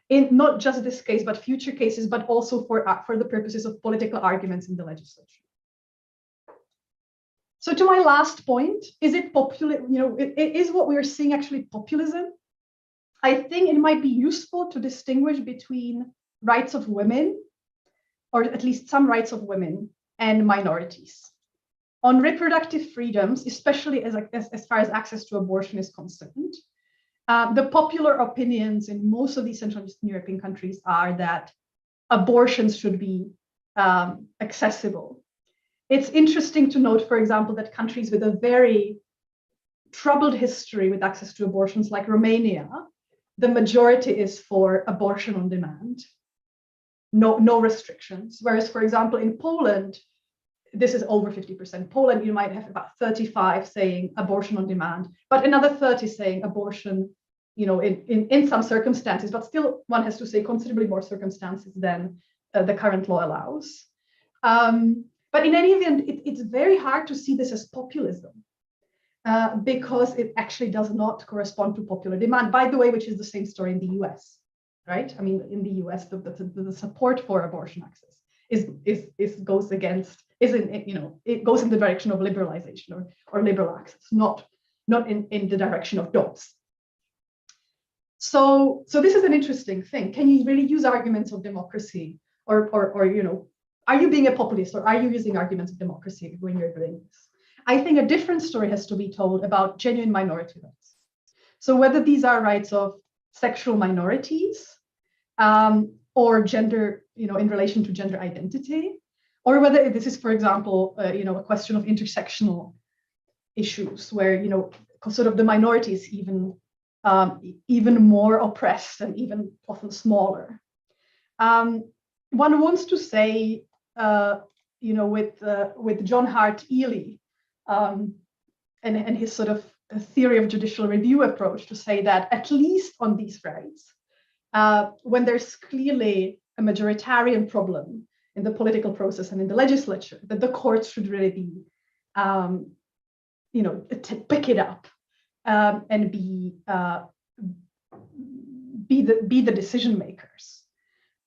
Speaker 3: in not just this case, but future cases, but also for the purposes of political arguments in the legislature. So to my last point, is it popular? Is what we are seeing actually populism? I think it might be useful to distinguish between rights of women, or at least some rights of women, and minorities. On reproductive freedoms, especially as far as access to abortion is concerned, the popular opinions in most of these Central Eastern European countries are that abortions should be accessible. It's interesting to note, for example, that countries with a very troubled history with access to abortions, like Romania, the majority is for abortion on demand, no restrictions. Whereas, for example, in Poland, this is over 50%. Poland, you might have about 35 saying abortion on demand, but another 30 saying abortion, in some circumstances, but still one has to say considerably more circumstances than the current law allows. But in any event, it's very hard to see this as populism because it actually does not correspond to popular demand, by the way, which is the same story in the US, right? I mean, in the US, the support for abortion access it goes in the direction of liberalization or liberal access, not in the direction of dogs. So this is an interesting thing. Can you really use arguments of democracy, or are you being a populist, or are you using arguments of democracy when you're doing this? I think a different story has to be told about genuine minority rights. So whether these are rights of sexual minorities or gender, in relation to gender identity, or whether this is, for example, a question of intersectional issues where, sort of the minority is even more oppressed and even often smaller. One wants to say with John Hart Ely and his sort of theory of judicial review approach to say that at least on these rights, when there's clearly a majoritarian problem in the political process and in the legislature, that the courts should really be, to pick it up and be the decision makers.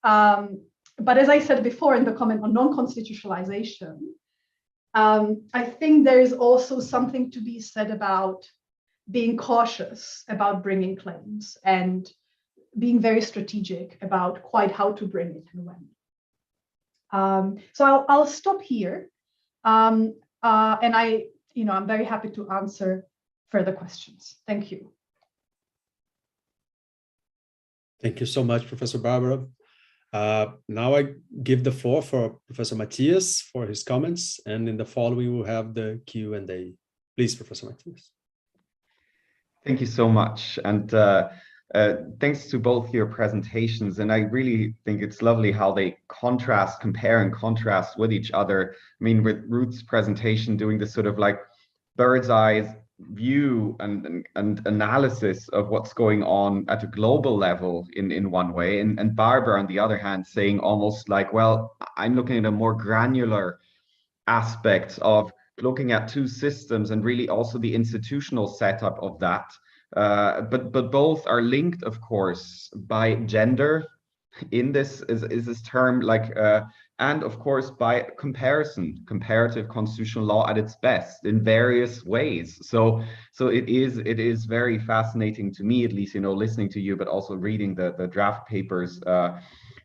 Speaker 3: But as I said before in the comment on non-constitutionalization, I think there is also something to be said about being cautious about bringing claims and being very strategic about quite how to bring it and when. So I'll stop here, and I'm very happy to answer further questions. Thank you.
Speaker 1: Thank you so much, Professor Barbara. Now I give the floor for Professor Mathias for his comments, and in the following we'll have the Q&A. Please, Professor Mathias.
Speaker 4: Thank you so much, and thanks to both your presentations. And I really think it's lovely how they compare and contrast with each other. I mean, with Ruth's presentation, doing this sort of like bird's eye view and analysis of what's going on at a global level in one way, and Barbara on the other hand saying almost like, well, I'm looking at a more granular aspect of looking at two systems and really also the institutional setup of that, but both are linked, of course, by gender in this is this term, like and of course by comparative constitutional law at its best in various ways. So it is very fascinating to me, at least, listening to you, but also reading the draft papers.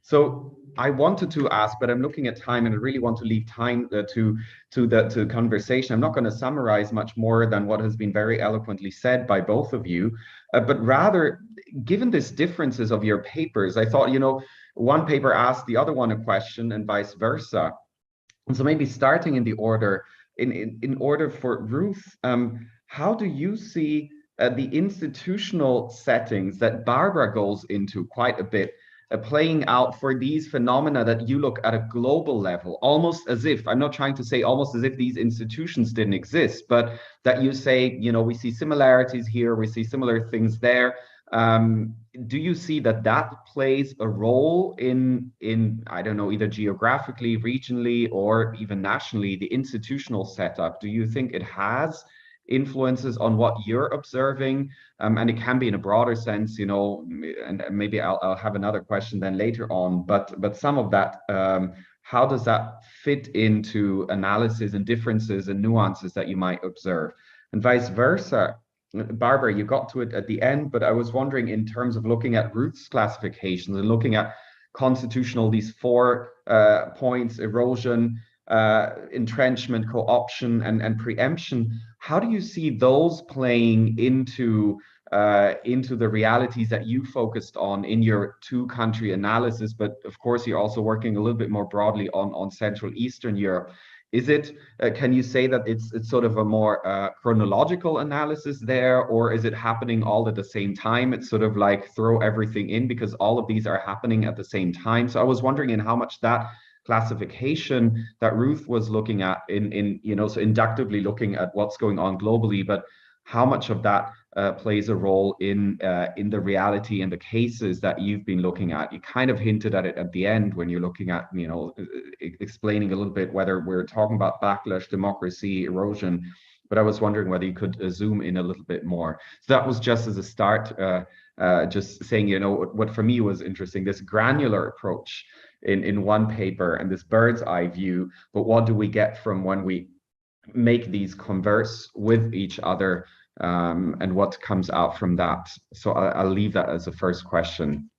Speaker 4: So I wanted to ask, but I'm looking at time and I really want to leave time to conversation. I'm not going to summarize much more than what has been very eloquently said by both of you, but rather, given these differences of your papers, I thought, one paper asked the other one a question and vice versa. And so maybe starting in the order, in order for Ruth, how do you see the institutional settings that Barbara goes into quite a bit, playing out for these phenomena that you look at a global level, almost as if, I'm not trying to say almost as if these institutions didn't exist, but that you say, we see similarities here, we see similar things there. Do you see that plays a role in I don't know, either geographically, regionally, or even nationally, the institutional setup? Do you think it has influences on what you're observing? And it can be in a broader sense, and maybe I'll have another question then later on, but some of that, how does that fit into analysis and differences and nuances that you might observe? And vice versa. Barbara, you got to it at the end, but I was wondering, in terms of looking at Ruth's classifications and looking at constitutional, these 4 points: erosion, entrenchment, co-option, and preemption. How do you see those playing into the realities that you focused on in your 2-country analysis? But of course, you're also working a little bit more broadly on Central Eastern Europe. Is it, can you say that it's sort of a more chronological analysis there, or is it happening all at the same time? It's sort of like throw everything in because all of these are happening at the same time. So I was wondering in how much that classification that Ruth was looking at so inductively looking at what's going on globally, but how much of that plays a role in the reality and the cases that you've been looking at? You kind of hinted at it at the end when you're looking at, explaining a little bit whether we're talking about backlash, democracy, erosion, but I was wondering whether you could zoom in a little bit more. So that was just as a start, just saying, what for me was interesting, this granular approach in one paper and this bird's eye view, but what do we get from when we make these converse with each other, and what comes out from that? So I'll leave that as a first question.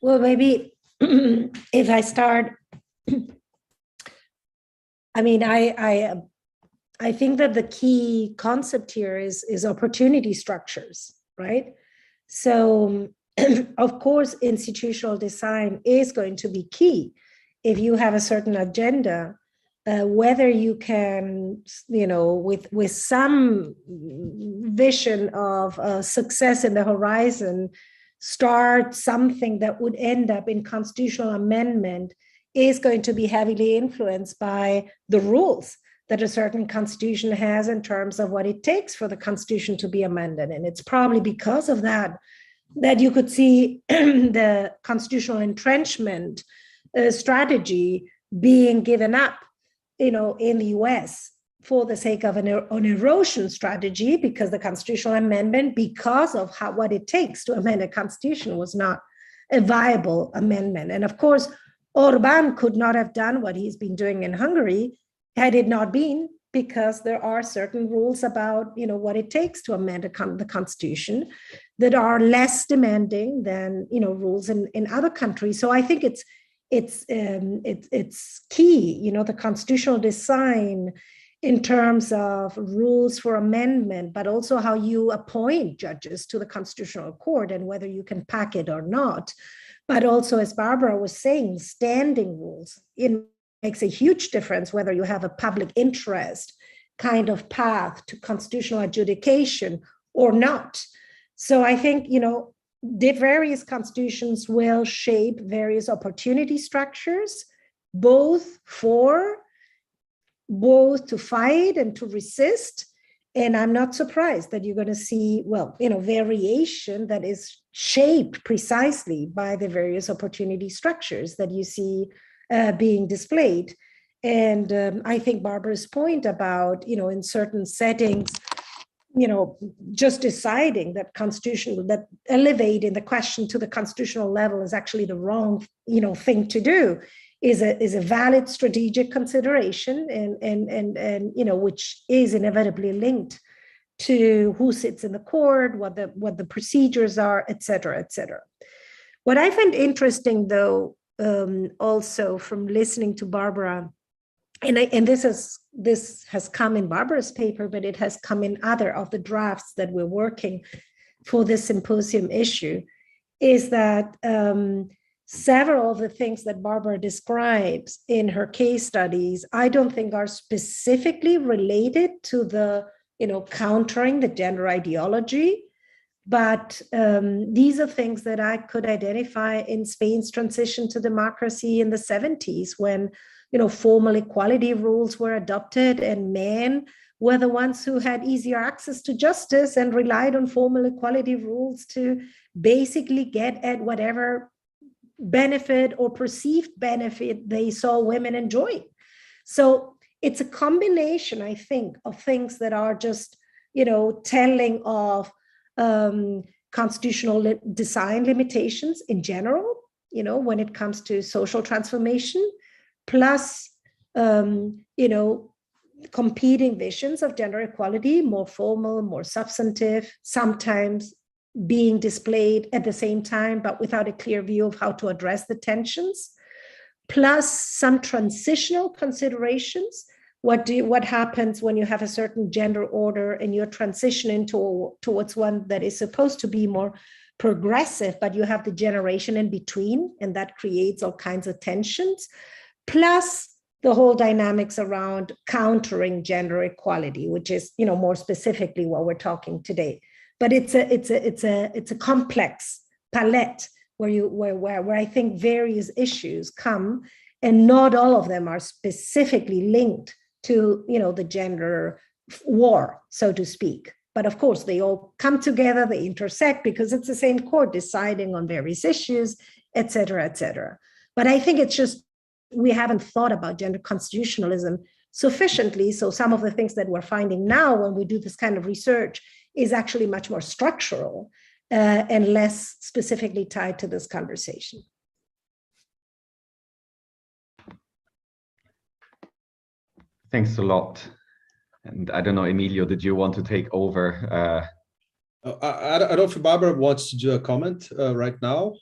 Speaker 2: Well, maybe if I start, I mean, I think that the key concept here is opportunity structures, right? So of course, institutional design is going to be key. If you have a certain agenda, whether you can, with some vision of success in the horizon, start something that would end up in constitutional amendment is going to be heavily influenced by the rules that a certain constitution has in terms of what it takes for the constitution to be amended. And it's probably because of that you could see the constitutional entrenchment strategy being given up, in the US for the sake of an erosion strategy, because the constitutional amendment, because of what it takes to amend a constitution, was not a viable amendment. And of course, Orbán could not have done what he's been doing in Hungary had it not been because there are certain rules about, what it takes to amend the constitution that are less demanding than, rules in other countries. So I think it's key, the constitutional design in terms of rules for amendment, but also how you appoint judges to the Constitutional Court and whether you can pack it or not. But also, as Barbara was saying, standing rules. It makes a huge difference whether you have a public interest kind of path to constitutional adjudication or not. So I think, the various constitutions will shape various opportunity structures, both to fight and to resist. And I'm not surprised that you're going to see, variation that is shaped precisely by the various opportunity structures that you see being displayed. And I think Barbara's point about, in certain settings, just deciding that that elevating the question to the constitutional level is actually the wrong, thing to do is a valid strategic consideration and which is inevitably linked to who sits in the court, what the procedures are, et cetera, et cetera. What I find interesting, though, also from listening to Barbara, and this has come in Barbara's paper, but it has come in other of the drafts that we're working for this symposium issue, is that several of the things that Barbara describes in her case studies, I don't think are specifically related to the, countering the gender ideology, but these are things that I could identify in Spain's transition to democracy in the 70s when, formal equality rules were adopted and men were the ones who had easier access to justice and relied on formal equality rules to basically get at whatever benefit or perceived benefit they saw women enjoy. So it's a combination, I think, of things that are just, telling of constitutional design limitations in general, when it comes to social transformation, plus, competing visions of gender equality, more formal, more substantive, sometimes being displayed at the same time, but without a clear view of how to address the tensions, plus some transitional considerations. What happens when you have a certain gender order and you're transitioning towards one that is supposed to be more progressive, but you have the generation in between, and that creates all kinds of tensions, plus the whole dynamics around countering gender equality, which is, more specifically what we're talking today. But it's a complex palette where I think various issues come, and not all of them are specifically linked to, the gender war, so to speak. But of course, they all come together, they intersect because it's the same court deciding on various issues, et cetera, et cetera. But I think it's just, we haven't thought about gender constitutionalism sufficiently. So some of the things that we're finding now when we do this kind of research is actually much more structural and less specifically tied to this conversation.
Speaker 4: Thanks a lot. And I don't know, Emilio, did you want to take over?
Speaker 1: I don't know if Barbara wants to do a comment right now.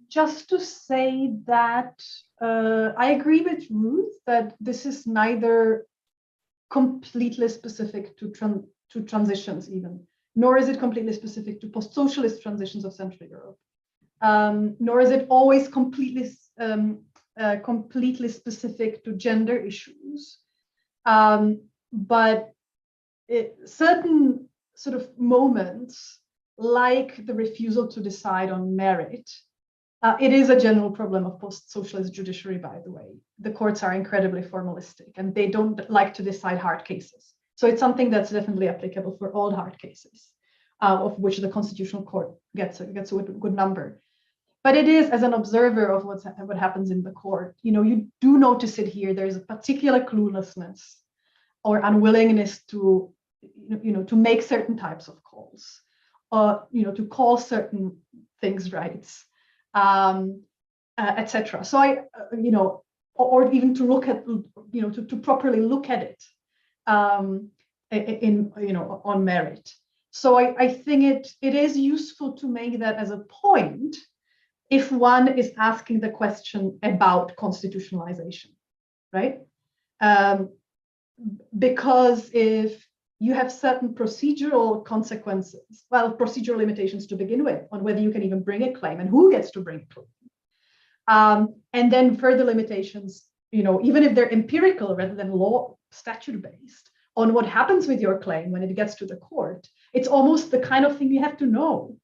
Speaker 3: Just to say that I agree with Ruth that this is neither completely specific to transitions even, nor is it completely specific to post-socialist transitions of Central Europe, nor is it always completely specific to gender issues. But certain sort of moments like the refusal to decide on merit, it is a general problem of post-socialist judiciary, by the way. The courts are incredibly formalistic and they don't like to decide hard cases. So it's something that's definitely applicable for all hard cases, of which the Constitutional Court gets a good number. But it is, as an observer of what happens in the court, you do notice it here. There's a particular cluelessness or unwillingness to, to make certain types of calls, to call certain things rights, etc. So or even to look at, to properly look at it on merit. So I think it is useful to make that as a point if one is asking the question about constitutionalization, right? Because if you have certain procedural consequences, well, procedural limitations to begin with on whether you can even bring a claim and who gets to bring a claim. And then further limitations, even if they're empirical rather than law statute-based, on what happens with your claim when it gets to the court, it's almost the kind of thing you have to know.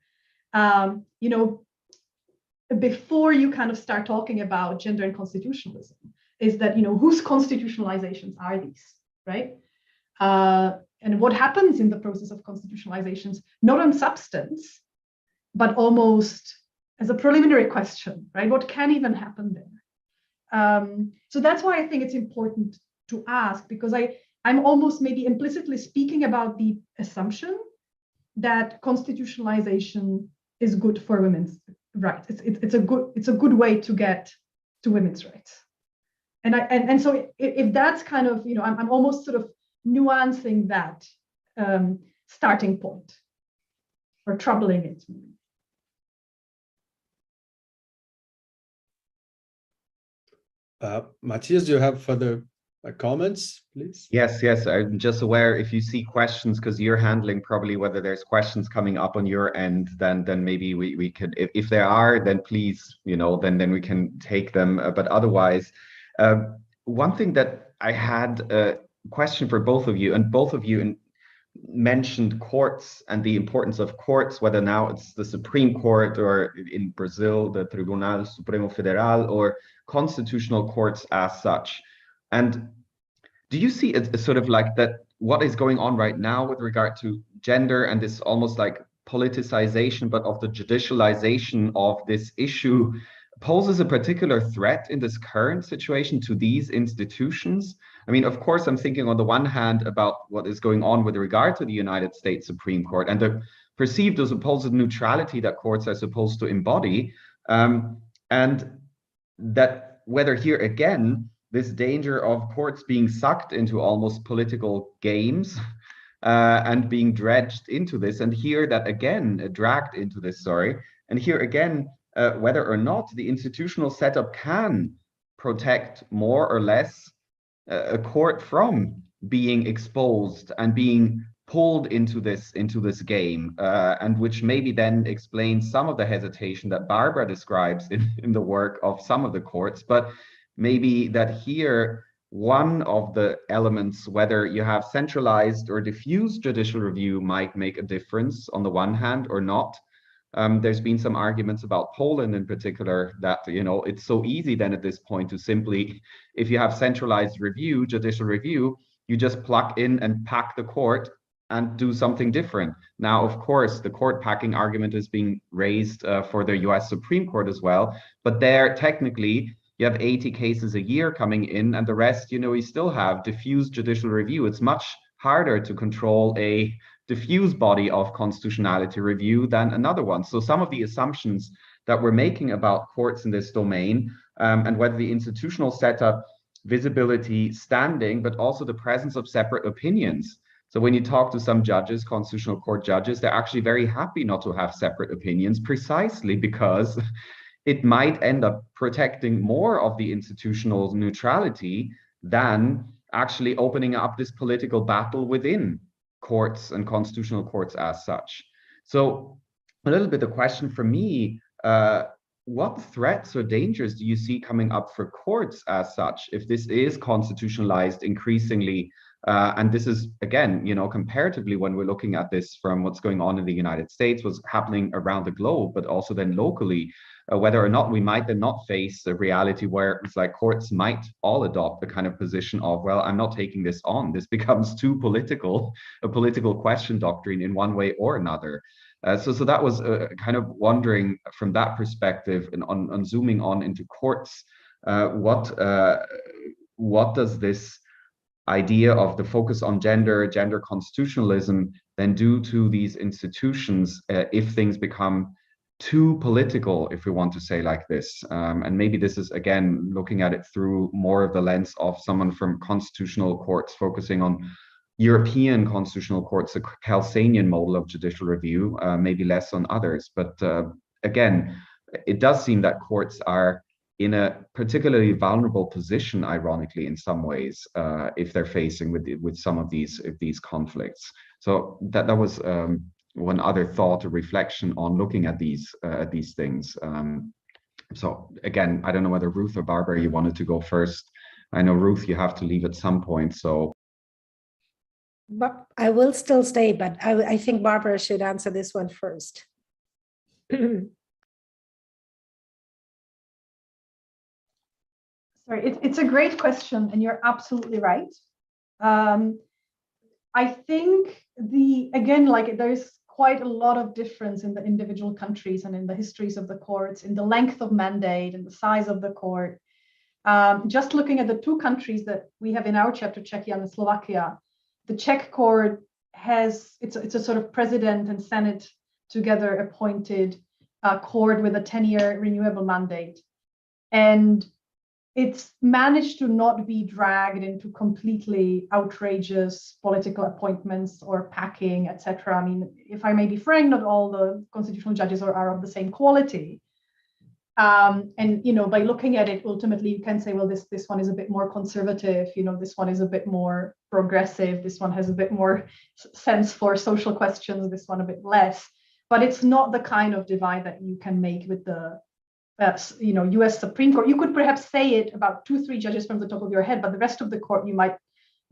Speaker 3: Before you kind of start talking about gender and constitutionalism, is that, whose constitutionalizations are these, right? And what happens in the process of constitutionalizations, not on substance, but almost as a preliminary question, right? What can even happen there? So that's why I think it's important to ask, because I'm almost maybe implicitly speaking about the assumption that constitutionalization is good for women's rights. It's a good way to get to women's rights. And so if that's kind of, I'm almost sort of nuancing that starting point or troubling it.
Speaker 1: Matthias, do you have further comments, please?
Speaker 4: Yes. I'm just aware if you see questions, because you're handling probably whether there's questions coming up on your end, then maybe we could, if there are, then please, then we can take them. But otherwise, one thing that I had a question for both of you, and both of you mentioned courts and the importance of courts, whether now it's the Supreme Court or in Brazil, the Tribunal Supremo Federal, or constitutional courts as such. And do you see it sort of like that what is going on right now with regard to gender and this almost like politicization, but of the judicialization of this issue, poses a particular threat in this current situation to these institutions? I mean, of course, I'm thinking on the one hand about what is going on with regard to the United States Supreme Court and the perceived or supposed neutrality that courts are supposed to embody, and that whether here again, this danger of courts being sucked into almost political games and being dredged into this, and here that again, dragged into this, and here again, whether or not the institutional setup can protect more or less a court from being exposed and being pulled into this game, and which maybe then explains some of the hesitation that Barbara describes in the work of some of the courts. But maybe that here, one of the elements, whether you have centralized or diffuse judicial review, might make a difference on the one hand or not. There's been some arguments about Poland in particular that, it's so easy then at this point to simply, if you have centralized review, judicial review, you just plug in and pack the court and do something different. Now, of course, the court packing argument is being raised for the US Supreme Court as well, but there technically you have 80 cases a year coming in, and the rest, you still have diffuse judicial review. It's much harder to control a diffuse body of constitutionality review than another one. So some of the assumptions that we're making about courts in this domain, and whether the institutional setup, visibility, standing, but also the presence of separate opinions. So when you talk to some judges, constitutional court judges, they're actually very happy not to have separate opinions, precisely because it might end up protecting more of the institutional neutrality than actually opening up this political battle within courts and constitutional courts as such. So a little bit the question for me, what threats or dangers do you see coming up for courts as such, if this is constitutionalized increasingly And this is, again, comparatively, when we're looking at this from what's going on in the United States, what's happening around the globe, but also then locally, whether or not we might then not face a reality where it's like courts might all adopt the kind of position of, well, I'm not taking this on. This becomes too political, a political question doctrine in one way or another. So that was kind of wondering from that perspective, and on zooming on into courts, what does this idea of the focus on gender constitutionalism then do to these institutions if things become too political, if we want to say like this? And maybe this is, again, looking at it through more of the lens of someone from constitutional courts, focusing on European constitutional courts, the Kelsenian model of judicial review, maybe less on others. But again, it does seem that courts are in a particularly vulnerable position, ironically, in some ways, if they're facing with some of these conflicts. So that was one other thought or reflection on looking at these things. So again, I don't know whether Ruth or Barbara, you wanted to go first. I know, Ruth, you have to leave at some point, so.
Speaker 2: But I will still stay, but I think Barbara should answer this one first.
Speaker 3: Sorry, it's a great question, and you're absolutely right. I think there's quite a lot of difference in the individual countries and in the histories of the courts, in the length of mandate and the size of the court. Just looking at the two countries that we have in our chapter, Czechia and Slovakia, the Czech court it's a sort of president and senate together appointed court with a 10-year renewable mandate. And it's managed to not be dragged into completely outrageous political appointments or packing, etc. I mean, if I may be frank, not all the constitutional judges are of the same quality. And by looking at it, ultimately you can say, well, this one is a bit more conservative. This one is a bit more progressive. This one has a bit more sense for social questions. This one a bit less. But it's not the kind of divide that you can make with the U.S. Supreme Court. You could perhaps say it about 2-3 judges from the top of your head, but the rest of the court, you might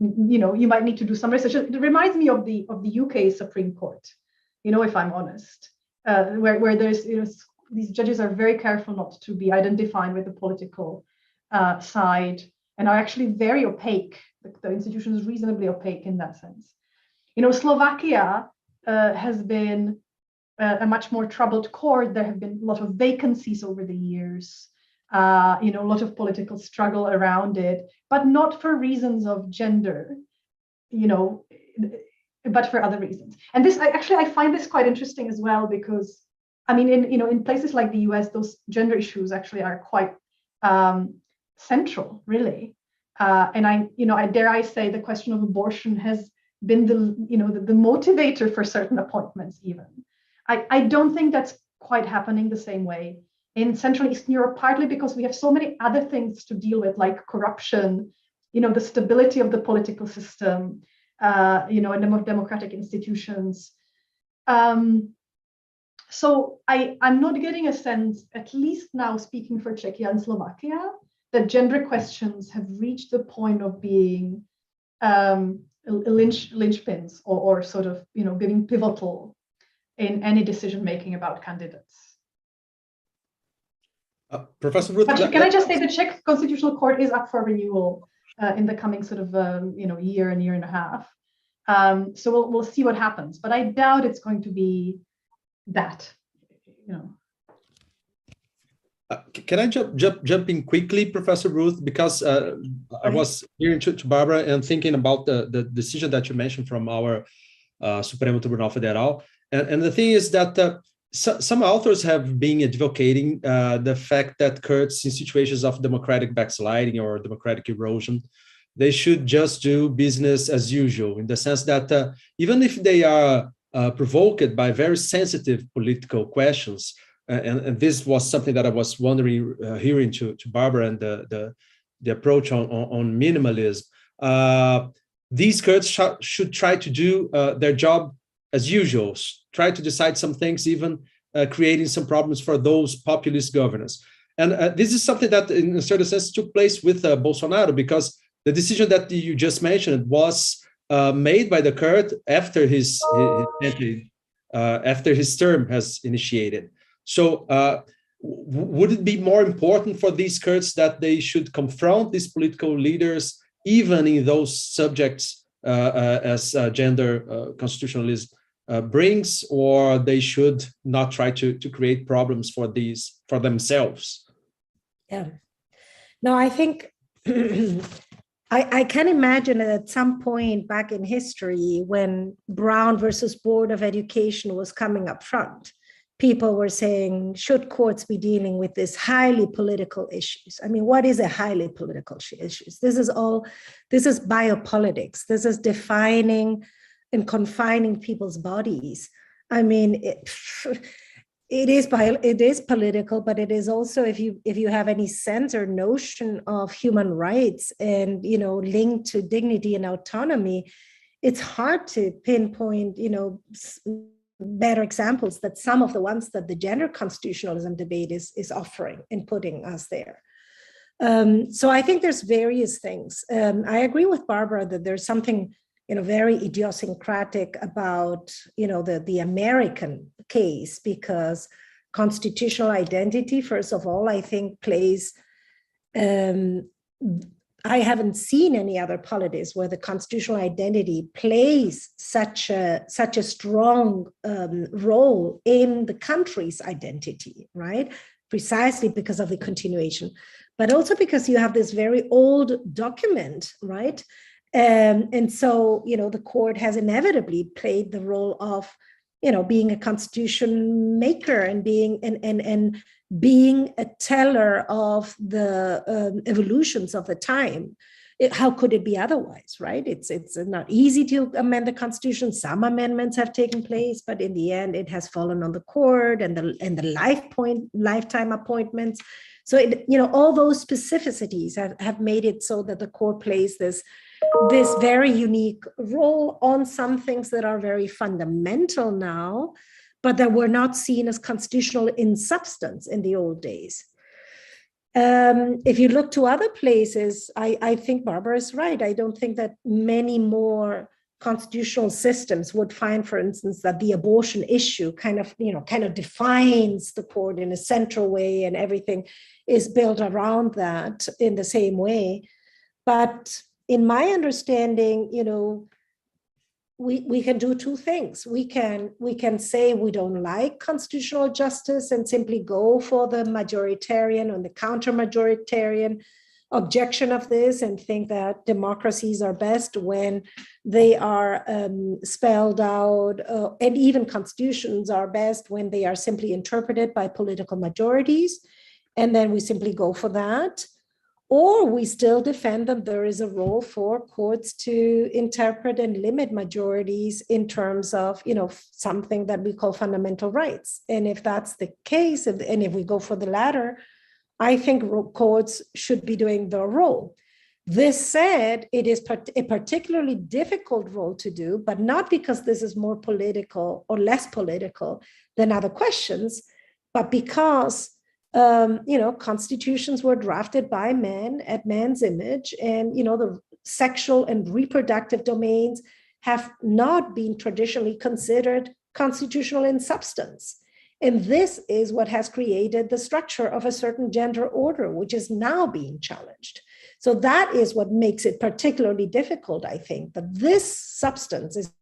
Speaker 3: need to do some research. It reminds me of the UK Supreme Court, if I'm honest, where there's these judges are very careful not to be identified with the political side, and are actually very opaque. The institution is reasonably opaque in that sense. Slovakia has been a much more troubled court. There have been a lot of vacancies over the years, a lot of political struggle around it, but not for reasons of gender, but for other reasons. And this, I find this quite interesting as well, because I mean, in places like the US, those gender issues actually are quite central, really. And I dare I say the question of abortion has been the motivator for certain appointments even. I don't think that's quite happening the same way in Central and Eastern Europe, partly because we have so many other things to deal with, like corruption, the stability of the political system, and democratic institutions. So I'm not getting a sense, at least now speaking for Czechia and Slovakia, that gender questions have reached the point of being linchpins or sort of, being pivotal in any decision making about candidates.
Speaker 1: Professor Ruth,
Speaker 3: can I just say the Czech Constitutional Court is up for renewal in the coming sort of year and a half. So we'll see what happens, but I doubt it's going to be that.
Speaker 1: Can I jump in quickly, Professor Ruth, because I was hearing to Barbara and thinking about the decision that you mentioned from our Supremo Tribunal Federal. And the thing is that some authors have been advocating the fact that courts in situations of democratic backsliding or democratic erosion, they should just do business as usual, in the sense that even if they are provoked by very sensitive political questions, and this was something that I was wondering, hearing to Barbara and the approach on minimalism, these courts should try to do their job as usual, try to decide some things, even creating some problems for those populist governors. And this is something that in a certain sense took place with Bolsonaro, because the decision that you just mentioned was made by the court after his term has initiated. So would it be more important for these courts that they should confront these political leaders, even in those subjects as gender constitutionalism brings, or they should not try to create problems for themselves?
Speaker 2: Yeah. No, I think I can imagine at some point back in history when Brown versus Board of Education was coming up front, people were saying, should courts be dealing with these highly political issues? I mean, what is a highly political issues? This is biopolitics. This is defining and confining people's bodies. I mean, it is political, but it is also, if you have any sense or notion of human rights and, linked to dignity and autonomy, it's hard to pinpoint, better examples that some of the ones that the gender constitutionalism debate is offering and putting us there. So I think there's various things. I agree with Barbara that there's something very idiosyncratic about the American case, because constitutional identity, first of all, I think plays. I haven't seen any other polities where the constitutional identity plays such a strong role in the country's identity, right? Precisely because of the continuation, but also because you have this very old document, right? And so, the court has inevitably played the role of, being a constitution maker and being a teller of the evolutions of the time. How could it be otherwise, right? It's not easy to amend the Constitution. Some amendments have taken place, but in the end, it has fallen on the court and the lifetime appointments. So, all those specificities have made it so that the court plays this very unique role on some things that are very fundamental now, but that were not seen as constitutional in substance in the old days. If you look to other places, I think Barbara is right. I don't think that many more constitutional systems would find, for instance, that the abortion issue kind of defines the court in a central way, and everything is built around that in the same way. But in my understanding, we can do two things. We can say we don't like constitutional justice and simply go for the majoritarian and the counter-majoritarian objection of this and think that democracies are best when they are spelled out, and even constitutions are best when they are simply interpreted by political majorities, and then we simply go for that. Or we still defend that there is a role for courts to interpret and limit majorities in terms of, something that we call fundamental rights. And if that's the case, and if we go for the latter, I think courts should be doing their role. This said, it is a particularly difficult role to do, but not because this is more political or less political than other questions, but because constitutions were drafted by men at man's image, and, the sexual and reproductive domains have not been traditionally considered constitutional in substance. And this is what has created the structure of a certain gender order, which is now being challenged. So that is what makes it particularly difficult, I think, that this substance is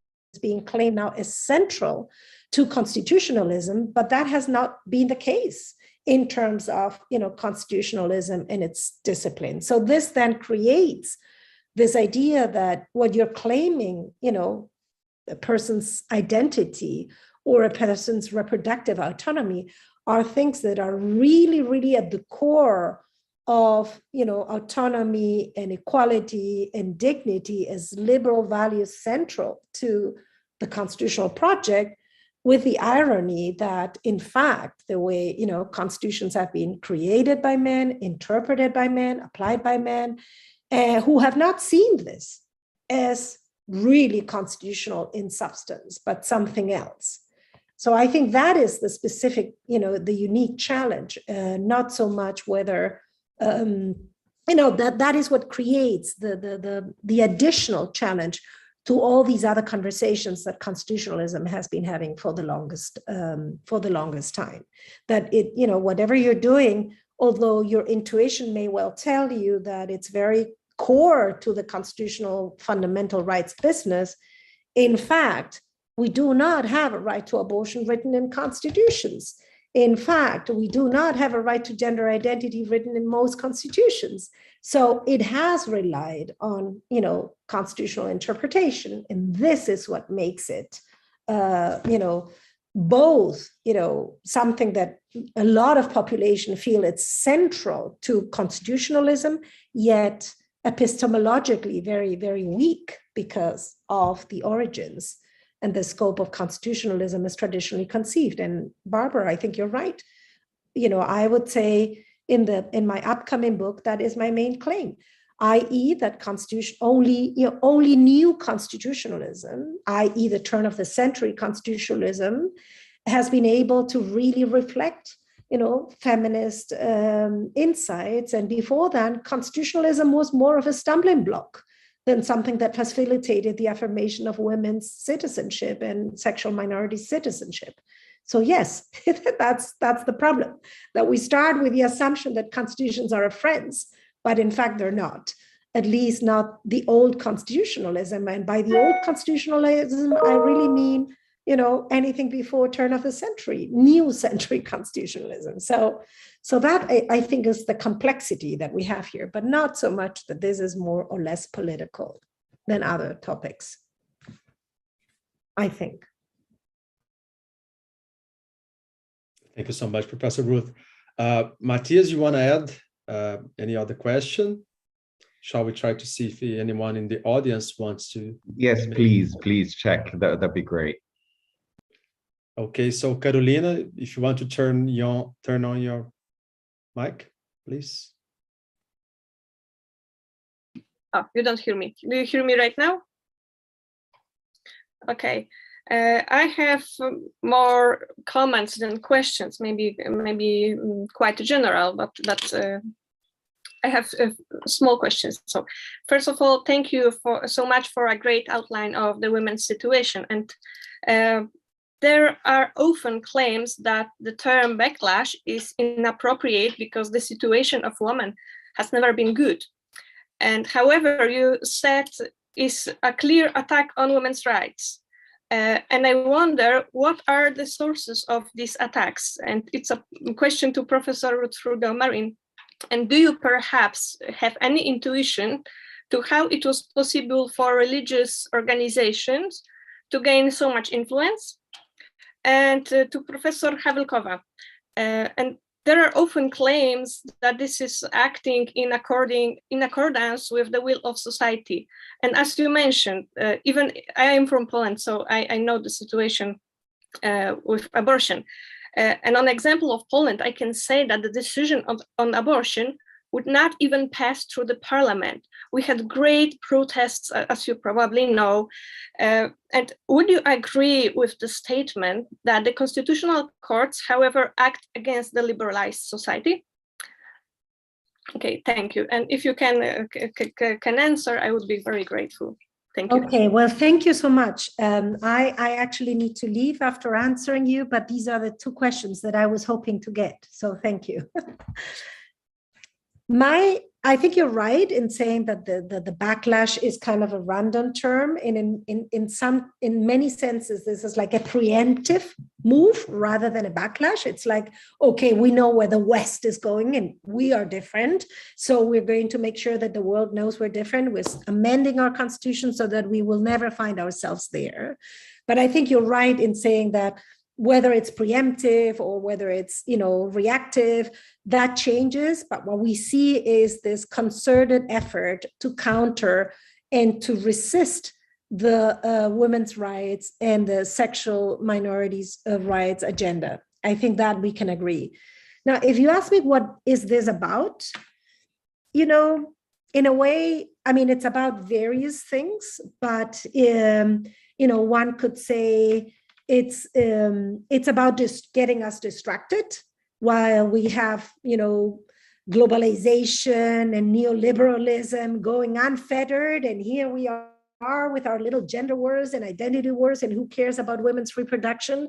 Speaker 2: being claimed now as central to constitutionalism, but that has not been the case in terms of, constitutionalism and its discipline. So this then creates this idea that what you're claiming, a person's identity or a person's reproductive autonomy are things that are really, really at the core of, autonomy and equality and dignity as liberal values central to the constitutional project, with the irony that, in fact, the way, constitutions have been created by men, interpreted by men, applied by men, who have not seen this as really constitutional in substance, but something else. So I think that is the specific, the unique challenge, not so much whether that is what creates the additional challenge to all these other conversations that constitutionalism has been having for the longest time. That whatever you're doing, although your intuition may well tell you that it's very core to the constitutional fundamental rights business, in fact, we do not have a right to abortion written in constitutions. In fact, we do not have a right to gender identity written in most constitutions. So it has relied on, constitutional interpretation. And this is what makes it, both, something that a lot of population feel it's central to constitutionalism, yet epistemologically very, very weak because of the origins and the scope of constitutionalism is traditionally conceived. And Barbara, I think you're right. I would say in my upcoming book, that is my main claim, i.e. that only new constitutionalism, i.e. the turn of the century constitutionalism, has been able to really reflect, feminist insights. And before that, constitutionalism was more of a stumbling block than something that facilitated the affirmation of women's citizenship and sexual minority citizenship. So yes, that's the problem, that we start with the assumption that constitutions are our friends, but in fact they're not, at least not the old constitutionalism. And by the old constitutionalism, I really mean, anything before turn of the century, new century constitutionalism. So that I think is the complexity that we have here, but not so much that this is more or less political than other topics, I think.
Speaker 1: Thank you so much, Professor Ruth. Mathias, you want to add any other question? Shall we try to see if anyone in the audience wants to?
Speaker 4: Yes, please check. That'd be great.
Speaker 1: Okay, so Carolina, if you want to turn on your mic, please.
Speaker 5: Oh, you don't hear me. Do you hear me right now? Okay. I have more comments than questions, maybe quite general, but I have small questions. So first of all, thank you so much for a great outline of the women's situation. And there are often claims that the term backlash is inappropriate because the situation of women has never been good. And however, you said is a clear attack on women's rights. And I wonder, what are the sources of these attacks? And it's a question to Professor Ruth Marín. And do you perhaps have any intuition to how it was possible for religious organizations to gain so much influence? And to Professor Havelková, and there are often claims that this is acting in accordance with the will of society. And as you mentioned, even I am from Poland, so I know the situation with abortion. And on example of Poland, I can say that the decision on abortion would not even pass through the parliament. We had great protests, as you probably know. And would you agree with the statement that the constitutional courts, however, act against the liberalized society? Okay, thank you. And if you can answer, I would be very grateful. Thank you.
Speaker 2: Okay, well, thank you so much. I actually need to leave after answering you, but these are the two questions that I was hoping to get. So thank you. I think you're right in saying that the backlash is kind of a random term. In many senses, this is like a preemptive move rather than a backlash. It's like, okay, we know where the West is going and we are different. So we're going to make sure that the world knows we're different. We're amending our constitution so that we will never find ourselves there. But I think you're right in saying that whether it's preemptive or whether it's, reactive, that changes. But what we see is this concerted effort to counter and to resist the women's rights and the sexual minorities' rights agenda. I think that we can agree. Now, if you ask me what is this about, in a way, I mean, it's about various things, but, one could say, it's about just getting us distracted while we have, globalization and neoliberalism going unfettered. And here we are with our little gender wars and identity wars, and who cares about women's reproduction?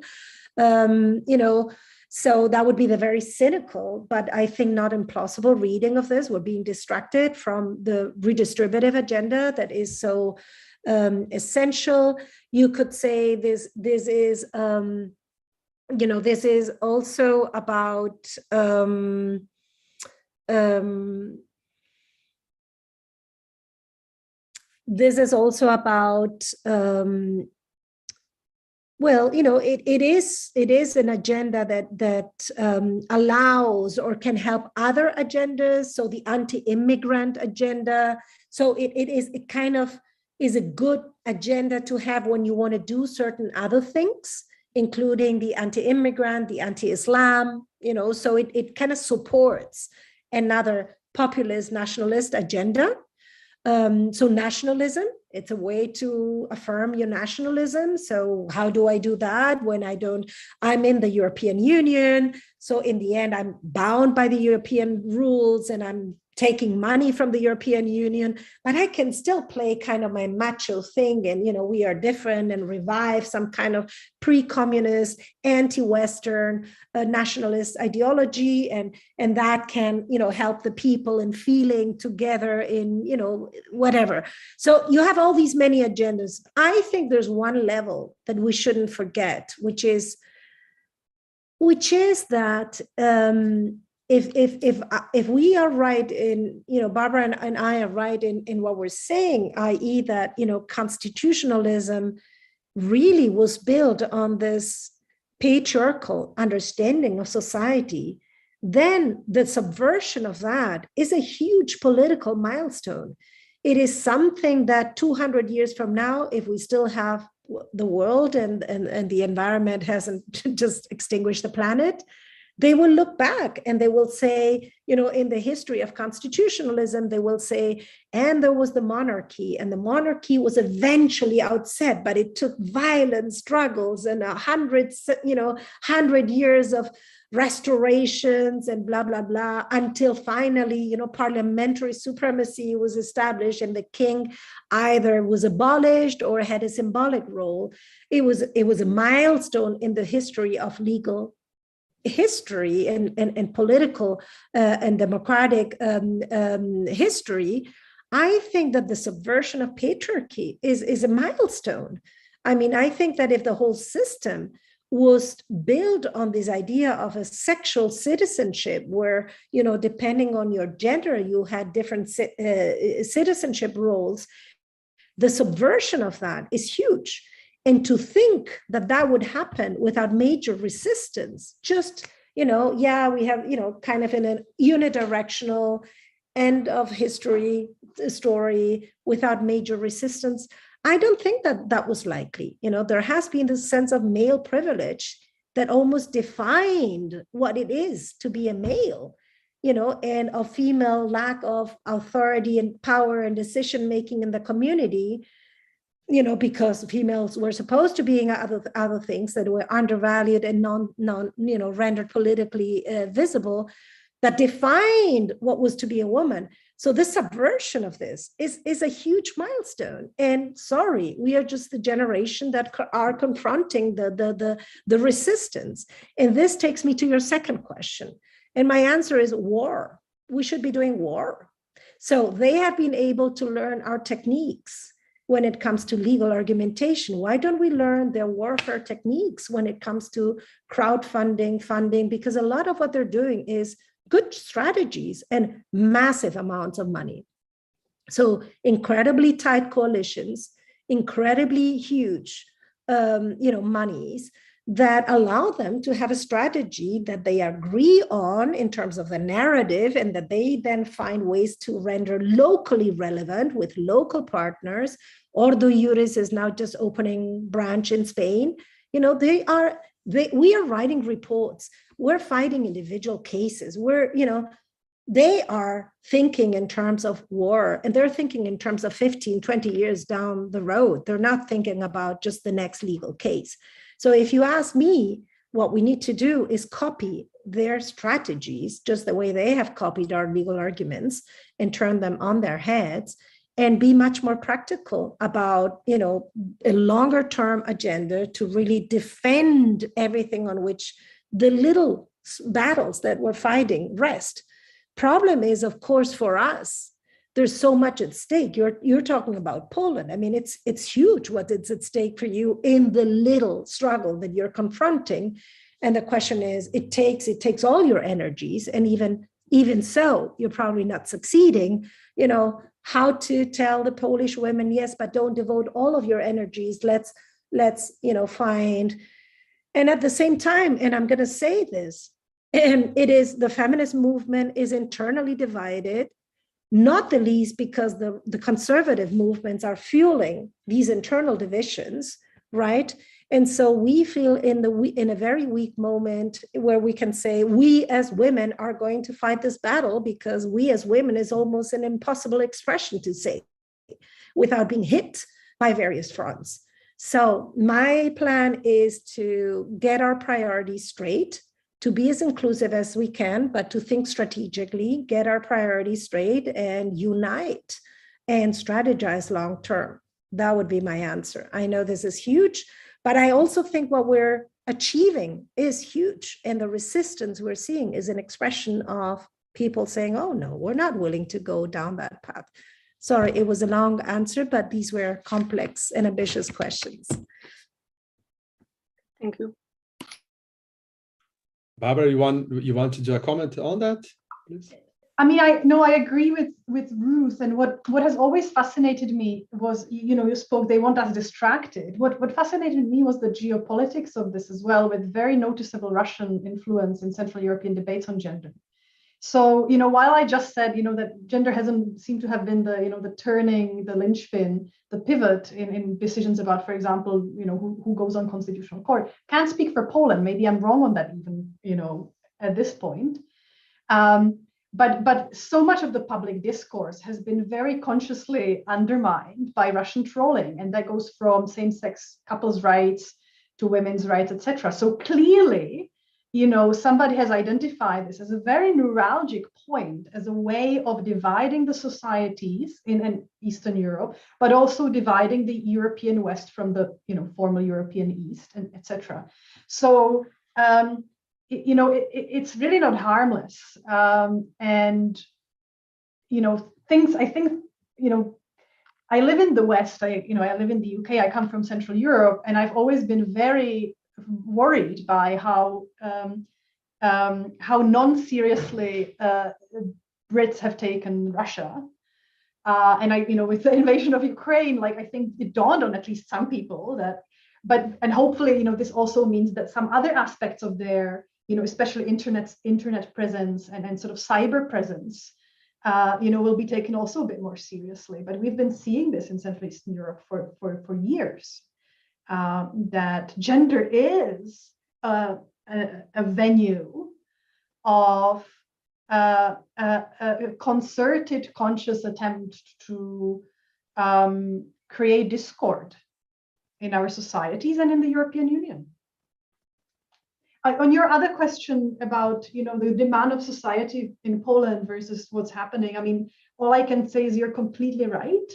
Speaker 2: So that would be the very cynical, but I think not implausible reading of this. We're being distracted from the redistributive agenda that is so essential. You could say this is this is also about it is an agenda that allows or can help other agendas. So the anti-immigrant agenda. So it kind of is a good agenda to have when you want to do certain other things, including the anti-immigrant, the anti-Islam, so it kind of supports another populist nationalist agenda. So nationalism, it's a way to affirm your nationalism. So how do I do that when I'm in the European Union? So in the end, I'm bound by the European rules and I'm taking money from the European Union, but I can still play kind of my macho thing and, we are different, and revive some kind of pre-communist, anti-Western nationalist ideology. And that can, help the people in feeling together in, whatever. So you have all these many agendas. I think there's one level that we shouldn't forget, which is that, if we are right in, Barbara and I are right in what we're saying, i.e. that, constitutionalism really was built on this patriarchal understanding of society, then the subversion of that is a huge political milestone. It is something that 200 years from now, if we still have the world and the environment hasn't just extinguished the planet, they will look back and they will say, in the history of constitutionalism, they will say, and there was the monarchy, and the monarchy was eventually outset, but it took violent struggles and 100 years of restorations and blah, blah, blah, until finally, parliamentary supremacy was established and the king either was abolished or had a symbolic role. It was a milestone in the history of legal history and political and democratic history. I think that the subversion of patriarchy is a milestone. I mean, I think that if the whole system was built on this idea of a sexual citizenship where, depending on your gender, you had different citizenship roles, the subversion of that is huge. And to think that that would happen without major resistance, just, we have, kind of in a unidirectional end of history story without major resistance, I don't think that that was likely. There has been this sense of male privilege that almost defined what it is to be a male, and a female lack of authority and power and decision-making in the community, because females were supposed to be other things that were undervalued and rendered politically visible, that defined what was to be a woman. So the subversion of this is a huge milestone. And sorry, we are just the generation that are confronting the resistance. And this takes me to your second question. And my answer is war. We should be doing war. So they have been able to learn our techniques when it comes to legal argumentation. Why don't we learn their warfare techniques when it comes to crowdfunding, funding? Because a lot of what they're doing is good strategies and massive amounts of money. So incredibly tight coalitions, incredibly huge, monies that allow them to have a strategy that they agree on in terms of the narrative, and that they then find ways to render locally relevant with local partners. Ordo Iuris is now just opening branch in Spain. We are writing reports. We're fighting individual cases. They are thinking in terms of war, and they're thinking in terms of 15, 20 years down the road. They're not thinking about just the next legal case. So if you ask me, what we need to do is copy their strategies, just the way they have copied our legal arguments and turned them on their heads, and be much more practical about, you know, a longer term agenda to really defend everything on which the little battles that we're fighting rest. Problem is, of course, for us, there's so much at stake. You're talking about Poland. I mean, it's huge what is at stake for you in the little struggle that you're confronting. And the question is, it takes all your energies, and even so, you're probably not succeeding, you know, how to tell the Polish women, yes, but don't devote all of your energies. Let's, you know, find, and at the same time, and I'm going to say this, and it is, the feminist movement is internally divided, not the least because the conservative movements are fueling these internal divisions, right? And so we feel in a very weak moment where we can say we as women are going to fight this battle, because we as women is almost an impossible expression to say without being hit by various fronts. So my plan is to get our priorities straight, to be as inclusive as we can, but to think strategically, get our priorities straight, and unite and strategize long term. That would be my answer. I know this is huge, but I also think what we're achieving is huge. And the resistance we're seeing is an expression of people saying, oh, no, we're not willing to go down that path. Sorry, it was a long answer, but these were complex and ambitious questions.
Speaker 5: Thank you.
Speaker 1: Barbara, you want to do a comment on that, please?
Speaker 3: I mean, I agree with Ruth, and what has always fascinated me was, you know, you spoke, they want us distracted. What fascinated me was the geopolitics of this as well, with very noticeable Russian influence in Central European debates on gender. So, you know, while I just said, you know, that gender hasn't seemed to have been the, you know, the turning, the linchpin, the pivot in decisions about, for example, you know, who goes on constitutional court. Can't speak for Poland. Maybe I'm wrong on that even, you know, at this point. But so much of the public discourse has been very consciously undermined by Russian trolling, and that goes from same-sex couples' rights to women's rights, etc. So clearly, you know, somebody has identified this as a very neuralgic point, as a way of dividing the societies in Eastern Europe, but also dividing the European West from the, you know, former European East, and etc. So you know, it's really not harmless. And, you know, things, I think, you know, I live in the West, I live in the UK, I come from Central Europe, and I've always been very worried by how non-seriously Brits have taken Russia. And you know, with the invasion of Ukraine, like, I think it dawned on at least some people that, and hopefully, you know, this also means that some other aspects of their, you know, especially internet presence and sort of cyber presence, you know, will be taken also a bit more seriously. But we've been seeing this in Central Eastern Europe for years, that gender is a venue of a concerted, conscious attempt to create discord in our societies and in the European Union. On your other question about, you know, the demand of society in Poland versus what's happening, I mean, all I can say is you're completely right.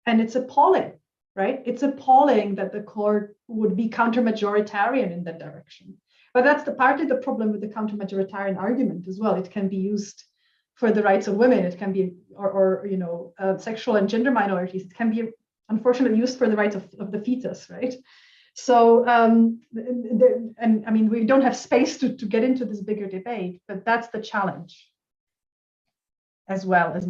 Speaker 3: And it's appalling, right? It's appalling that the court would be counter-majoritarian in that direction. But that's partly the problem with the counter-majoritarian argument as well. It can be used for the rights of women. It can be, or you know, sexual and gender minorities. It can be, unfortunately, used for the rights of the fetus, right? So, and I mean, we don't have space to get into this bigger debate, but that's the challenge as well as.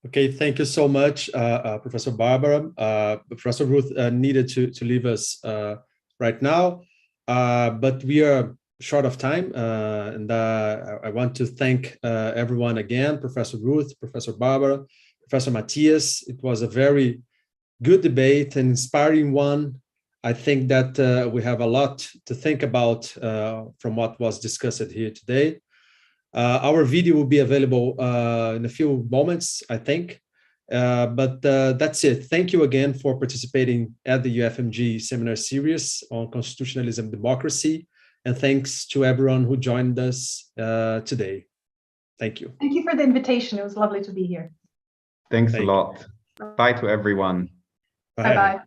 Speaker 1: Okay, thank you so much, Professor Barbara. Professor Ruth needed to leave us right now, but we are short of time, and I want to thank everyone again, Professor Ruth, Professor Barbara, Professor Mathias. It was a very good debate, an inspiring one. I think that we have a lot to think about from what was discussed here today. Our video will be available in a few moments, I think. But that's it. Thank you again for participating at the UFMG seminar series on constitutionalism and democracy. And thanks to everyone who joined us today. Thank you.
Speaker 3: Thank you for the invitation. It was lovely to be here.
Speaker 4: Thanks a lot. Bye to everyone.
Speaker 3: Bye-bye.